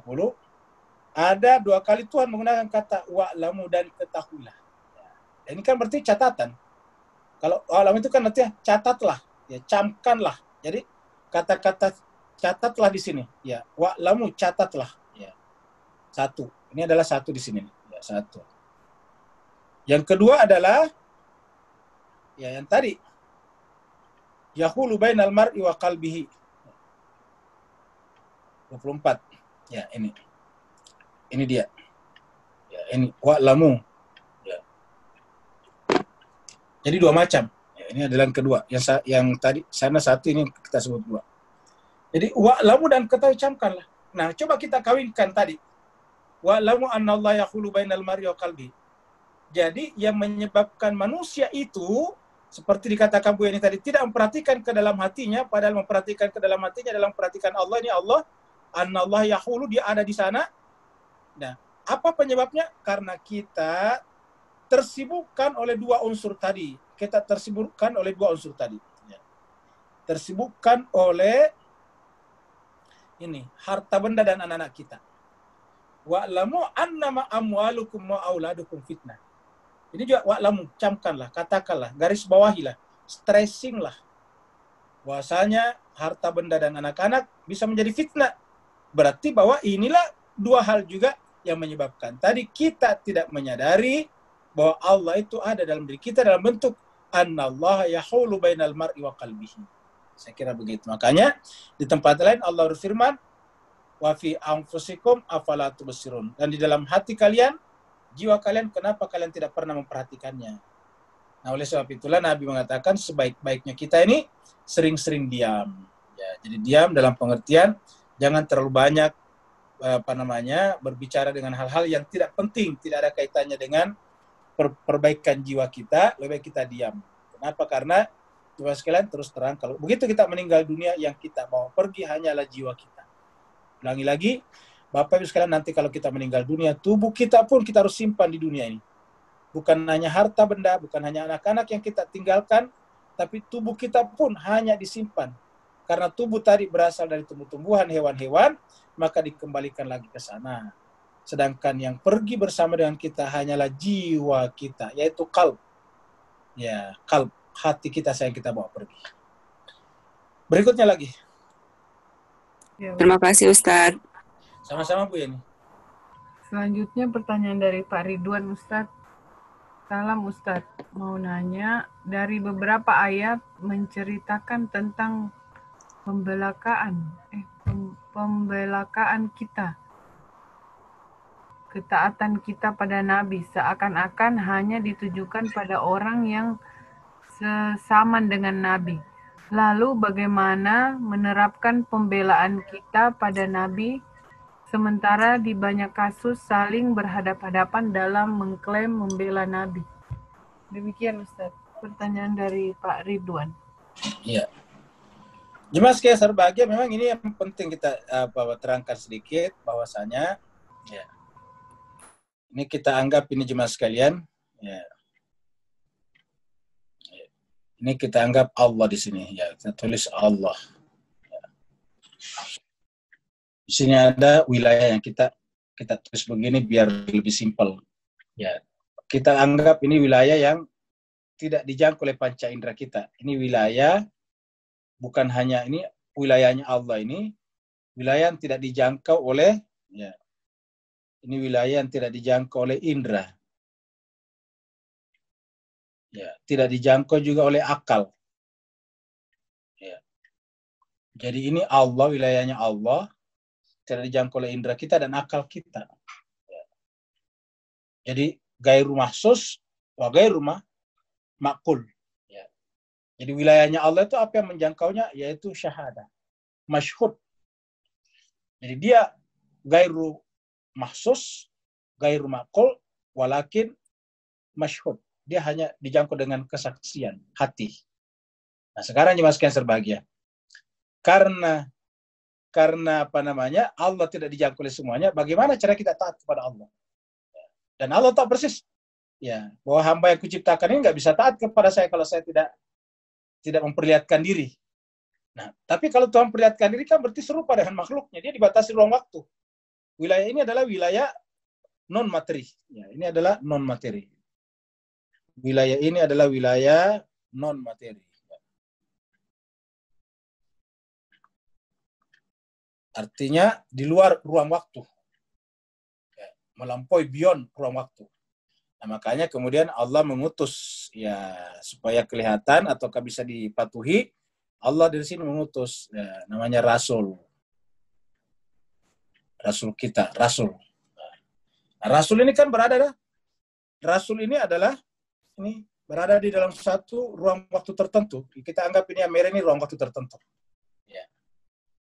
ada 2 kali Tuhan menggunakan kata wa'lamu dan ketahuilah. Ya, ini kan berarti catatan. Kalau wa'lamu itu kan artinya catatlah, ya, camkanlah. Jadi kata-kata catatlah di sini, ya, wa'lamu catatlah, ya. 1. Ini adalah 1 di sini, ya, 1. Yang kedua adalah ya yang tadi yahulu bainal mar'i wa qalbihi. 24. Ya, ini. Ini dia. Ya, ini wa'lamu. Ya. Jadi 2 macam. Ya, ini adalah yang kedua. Yang tadi sana 1, ini kita sebut 2. Jadi wa'lamu dan ketahui, camkanlah. Nah, coba kita kawinkan tadi. Wa'lamu annallaha yahulu bainal mar'i wa qalbihi. Jadi yang menyebabkan manusia itu seperti dikatakan Bu Yani tadi, tidak memperhatikan ke dalam hatinya, padahal memperhatikan ke dalam hatinya dalam memperhatikan Allah. Ini Allah, annallah yahulu, dia ada di sana. Nah, apa penyebabnya? Karena kita tersibukkan oleh 2 unsur tadi. Kita tersibukkan oleh 2 unsur tadi. Ya. Tersibukkan oleh ini, harta benda dan anak-anak kita. Wa'lamu annama amwalukum wa auladukum fitnah. Ini juga wa'lamu, camkanlah, katakanlah, garis bawahilah, stressinglah. Bahwasanya harta benda dan anak-anak bisa menjadi fitnah. Berarti bahwa inilah 2 hal juga yang menyebabkan. Tadi kita tidak menyadari bahwa Allah itu ada dalam diri kita dalam bentuk annallaha yahulu bainal mar'i wa qalbihi. Saya kira begitu. Makanya di tempat lain Allah berfirman, wa fi anfusikum afala tubsirun. Dan di dalam hati kalian, jiwa kalian, kenapa kalian tidak pernah memperhatikannya? Nah, oleh sebab itulah Nabi mengatakan sebaik-baiknya kita ini sering-sering diam. Ya, jadi diam dalam pengertian jangan terlalu banyak berbicara dengan hal-hal yang tidak penting, tidak ada kaitannya dengan perbaikan jiwa kita, lebih baik kita diam. Kenapa? Karena Tuhan sekalian, terus terang, kalau begitu kita meninggal dunia, yang kita bawa pergi hanyalah jiwa kita. Ulangi lagi, Bapak Ibu sekalian, nanti kalau kita meninggal dunia, tubuh kita pun kita harus simpan di dunia ini. Bukan hanya harta benda, bukan hanya anak-anak yang kita tinggalkan, tapi tubuh kita pun hanya disimpan. Karena tubuh tadi berasal dari tumbuh-tumbuhan, hewan-hewan, maka dikembalikan lagi ke sana. Sedangkan yang pergi bersama dengan kita hanyalah jiwa kita, yaitu qalb. Ya, qalb, hati kita yang kita bawa pergi. Berikutnya lagi. Terima kasih Ustadz. Sama-sama Bu Yani. Selanjutnya pertanyaan dari Pak Ridwan, Ustadz. Salam Ustadz, mau nanya, dari beberapa ayat menceritakan tentang pembelakaan kita, ketaatan kita pada Nabi, seakan-akan hanya ditujukan pada orang yang sesaman dengan Nabi. Lalu bagaimana menerapkan pembelaan kita pada Nabi, sementara di banyak kasus saling berhadapan-hadapan dalam mengklaim membela Nabi? Demikian Ustaz, pertanyaan dari Pak Ridwan. Iya. Jemaah sekalian berbahagia, memang ini yang penting kita terangkan sedikit bahwasanya ya, ini kita anggap ini jemaah sekalian, ya. Ini kita anggap Allah di sini, ya, kita tulis Allah. Ya. Di sini ada wilayah yang kita tulis begini biar lebih simpel. Ya, kita anggap ini wilayah yang tidak dijangkau oleh panca indera kita. Ini wilayah bukan hanya ini wilayahnya Allah, ini wilayah yang tidak dijangkau oleh, ya, ini wilayah yang tidak dijangkau oleh indera. Ya, tidak dijangkau juga oleh akal. Ya. Jadi ini Allah, wilayahnya Allah, tidak dijangkau oleh indera kita dan akal kita. Ya. Jadi gairu mahsus wa gairu makul. Ya. Jadi wilayahnya Allah itu apa yang menjangkaunya? Yaitu syahadah. Masyhud. Jadi dia gairu mahsus, gairu makul, walakin masyhud. Dia hanya dijangkau dengan kesaksian hati. Nah, sekarang jemaah sekalian serbahagia. Karena Allah tidak dijangkau oleh semuanya, bagaimana cara kita taat kepada Allah? Dan Allah tahu persis ya bahwa hamba yang kuciptakan ini nggak bisa taat kepada saya kalau saya tidak memperlihatkan diri. Nah, tapi kalau Tuhan perlihatkan diri kan berarti serupa dengan makhluknya. Dia dibatasi ruang waktu. Wilayah ini adalah wilayah non materi. Ya, ini adalah non materi. Wilayah ini adalah wilayah non materi. Artinya di luar ruang waktu. Ya, melampaui beyond ruang waktu. Nah, makanya kemudian Allah mengutus ya supaya kelihatan ataukah bisa dipatuhi. Allah dari sini mengutus ya, namanya Rasul. Rasul kita, Rasul. Nah, Rasul ini kan Rasul ini berada di dalam satu ruang waktu tertentu. Kita anggap ini Amerika ini ruang waktu tertentu. Ya.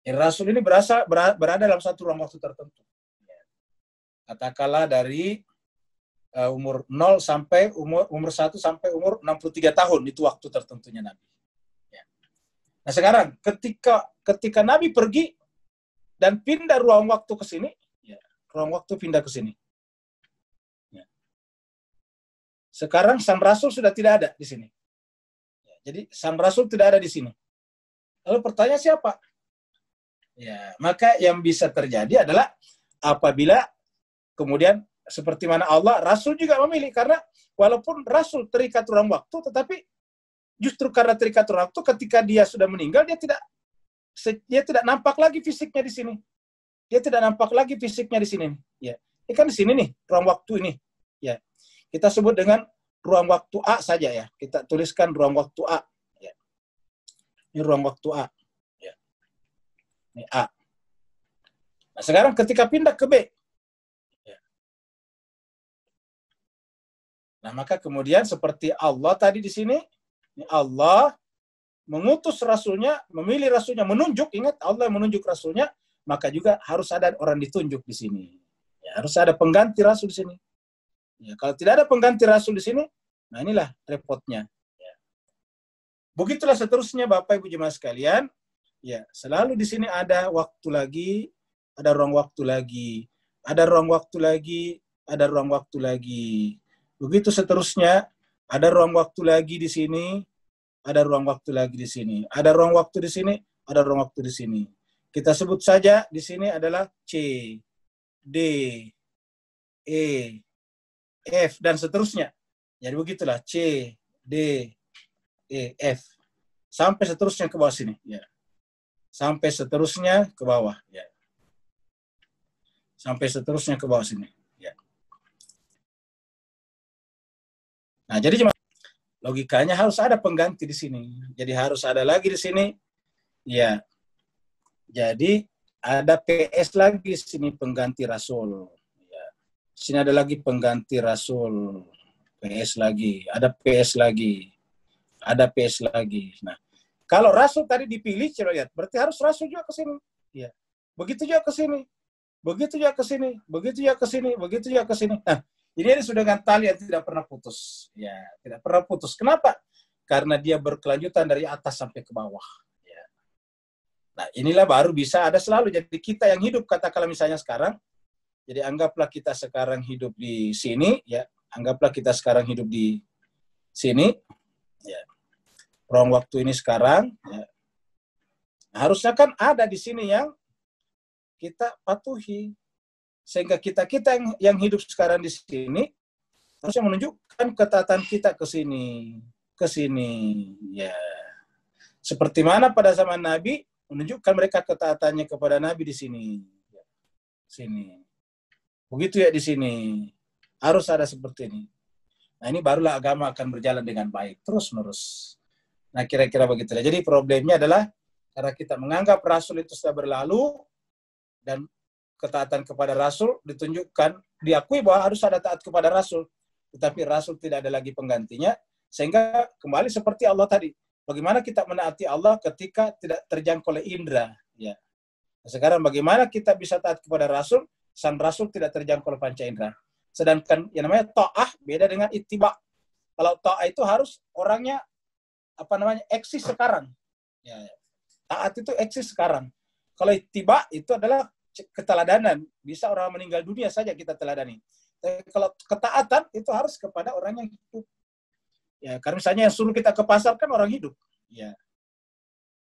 Rasul ini berada dalam satu ruang waktu tertentu. Ya. Katakanlah dari umur 0 sampai umur 1 sampai umur 63 tahun itu waktu tertentunya Nabi. Ya. Nah, sekarang ketika Nabi pergi dan pindah ruang waktu ke sini, ya, ruang waktu pindah ke sini. Ya. Sekarang sang Rasul sudah tidak ada di sini. Ya, jadi sang Rasul tidak ada di sini. Lalu pertanyaan siapa? Ya, maka yang bisa terjadi adalah apabila kemudian seperti mana Allah, Rasul juga memilih karena walaupun Rasul terikat ruang waktu, tetapi justru karena terikat ruang waktu, ketika dia sudah meninggal dia tidak nampak lagi fisiknya di sini. Dia tidak nampak lagi fisiknya di sini. Ya, ini kan di sini nih ruang waktu ini. Ya, kita sebut dengan ruang waktu A saja ya. Kita tuliskan ruang waktu A. Ya. Ini ruang waktu A. Ya. Ini A. Nah, sekarang ketika pindah ke B, ya. Nah, maka kemudian seperti Allah tadi di sini, ini Allah mengutus Rasulnya, memilih Rasulnya, menunjuk, ingat Allah yang menunjuk Rasulnya, maka juga harus ada orang ditunjuk di sini. Ya, harus ada pengganti Rasul di sini. Ya, kalau tidak ada pengganti Rasul di sini, nah inilah repotnya. Ya. Begitulah seterusnya Bapak Ibu jemaah sekalian. Ya, selalu di sini ada waktu lagi, ada ruang waktu lagi, ada ruang waktu lagi, ada ruang waktu lagi. Begitu seterusnya, ada ruang waktu lagi di sini, ada ruang waktu lagi di sini, ada ruang waktu di sini, ada ruang waktu di sini. Kita sebut saja di sini adalah C, D, E, F, dan seterusnya. Jadi begitulah C, D, E, F. Sampai seterusnya ke bawah sini. Ya. Sampai seterusnya ke bawah. Ya. Sampai seterusnya ke bawah sini. Ya. Nah, jadi logikanya harus ada pengganti di sini. Jadi harus ada lagi di sini. Ya. Jadi ada PS lagi di sini pengganti Rasul. Ya. Di sini ada lagi pengganti Rasul. PS lagi, ada PS lagi, ada PS lagi. Nah, kalau Rasul tadi dipilih, coba lihat, berarti harus Rasul juga ke sini. Ya. Begitu juga ke sini, begitu juga ke sini, begitu juga ke sini, begitu juga ke sini. Nah, ini sudah dengan tali yang tidak pernah putus. Ya, tidak pernah putus. Kenapa? Karena dia berkelanjutan dari atas sampai ke bawah. Ya. Nah, inilah baru bisa ada selalu. Jadi kita yang hidup, katakanlah misalnya sekarang, jadi anggaplah kita sekarang hidup di sini, ya. Anggaplah kita sekarang hidup di sini, ya. Ruang waktu ini sekarang, ya. Nah, harusnya kan ada di sini yang kita patuhi, sehingga kita yang hidup sekarang di sini harusnya menunjukkan ketaatan kita ke sini, ya. Seperti mana pada zaman Nabi menunjukkan mereka ketaatannya kepada Nabi di sini, ya. Sini. Begitu ya di sini. Harus ada seperti ini. Nah, ini barulah agama akan berjalan dengan baik, terus-menerus. Nah, kira-kira begitu. Jadi problemnya adalah karena kita menganggap Rasul itu sudah berlalu, dan ketaatan kepada Rasul ditunjukkan, diakui bahwa harus ada taat kepada Rasul. Tetapi Rasul tidak ada lagi penggantinya, Sehingga kembali seperti Allah tadi. Bagaimana kita menaati Allah ketika tidak terjangkau oleh indera? Ya. Sekarang bagaimana kita bisa taat kepada Rasul? Sang Rasul tidak terjangkau oleh panca indera. Sedangkan yang namanya ta'ah beda dengan ittiba. Kalau ta'ah itu harus orangnya eksis sekarang. Ya. Taat itu eksis sekarang. Kalau ittiba itu adalah keteladanan. Bisa orang meninggal dunia saja kita teladani. Tapi kalau ketaatan itu harus kepada orang yang hidup. Ya, karena misalnya yang suruh kita ke pasar kan orang hidup. Ya.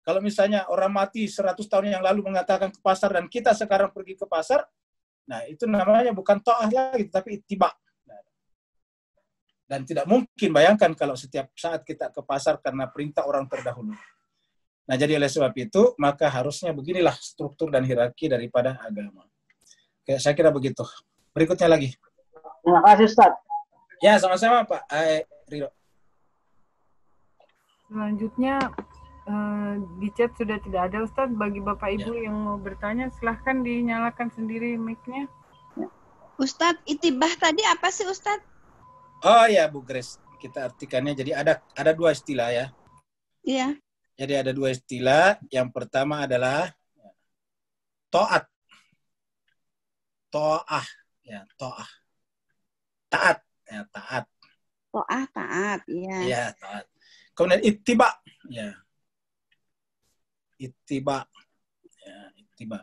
Kalau misalnya orang mati 100 tahun yang lalu mengatakan ke pasar dan kita sekarang pergi ke pasar, nah itu namanya bukan ta'ah lagi, tapi ittiba. Dan tidak mungkin bayangkan kalau setiap saat kita ke pasar karena perintah orang terdahulu. Nah, jadi oleh sebab itu, maka harusnya beginilah struktur dan hierarki daripada agama. Oke, saya kira begitu. Berikutnya lagi. Terima kasih, Ustaz. Ya, sama-sama, Pak Ridho. Selanjutnya di chat sudah tidak ada, Ustadz. Bagi Bapak Ibu yang mau bertanya, silahkan dinyalakan sendiri mic-nya. Ustadz, itibah tadi apa sih, Ustadz? Oh ya, Bu Grace. Kita artikannya jadi ada dua istilah ya. Iya. Jadi ada dua istilah. Yang pertama adalah ta'at. Ta'ah. Ya, ta'ah. Taat. Ya, taat. To'ah, taat. Iya. Ya, taat. Kemudian ittiba. Ya. Ittiba. Ya, ittiba.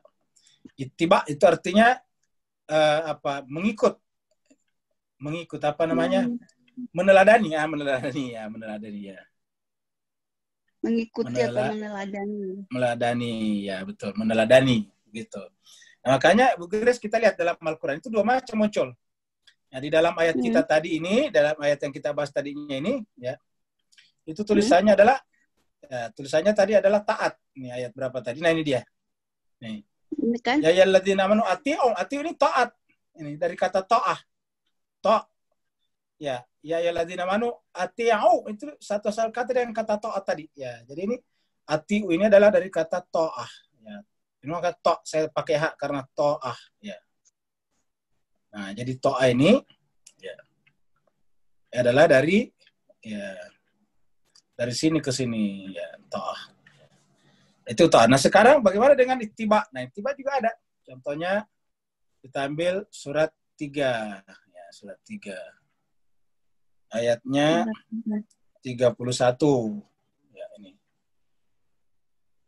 Ittiba itu artinya mengikut. Mengikut apa namanya? Meneladani ya. Mengikuti atau meneladani. Meneladani, ya betul. Meneladani, gitu. Nah, makanya Bu Grace kita lihat dalam Al-Quran itu dua macam muncul. Nah, di dalam ayat kita tadi ini, dalam ayat yang kita bahas tadinya ini, ya, itu tulisannya adalah, tulisannya tadi adalah taat. Ini ayat berapa tadi? Nah, ini dia. Nih. Ini kan? Ya ayyuhalladzina amanu ati'u ini taat. Ini dari kata ta'ah. Ta'. Ya ayyuhalladzina amanu ati'u itu satu kata dengan kata ta'at tadi. Ya, jadi ini ati'u ini adalah dari kata ta'ah. Ya. Ini maka ta' saya pakai hak karena ta'ah. Ya. Nah, jadi ta'ah ini ya adalah dari sini ke sini ya, ta'ah. Itu ta'ah. Nah, sekarang bagaimana dengan ittiba? Nah, ittiba juga ada. Contohnya kita ambil surat 3. Ya, surat 3. Ayatnya 31. Ya, ini.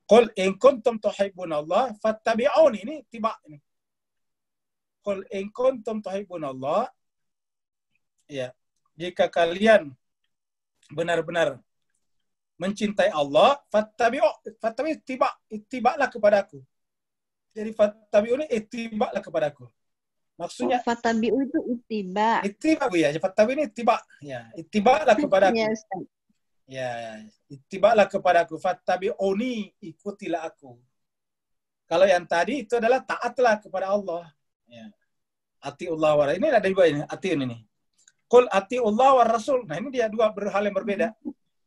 Qul in kuntum tuhibbunallah fattabi'uni. Ini ittiba ini. Qul in kuntum tuhibbunallah, ya, jika kalian benar-benar mencintai Allah, fattabi'u ittibalah kepadaku. Jadi fattabi'uni ittiba'lah kepadaku. Maksudnya fattabi'u itu ittiba. Ittiba Bu ya, fattabi'uni ittiba. Ya, ittiba'lah kepadaku. Yes. Ya, ittiba'lah kepadaku, fattabi'uni, ikutilah aku. Kalau yang tadi itu adalah taatlah kepada Allah. Ya. Atiullah wa rasul. Ini ada dua ini, atiun ini. Qul atiullah wa rasul. Nah, ini dia dua hal yang berbeda.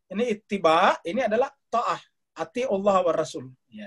Ini ittiba, ini adalah ta'ah. Atiullah wa rasul. Ya.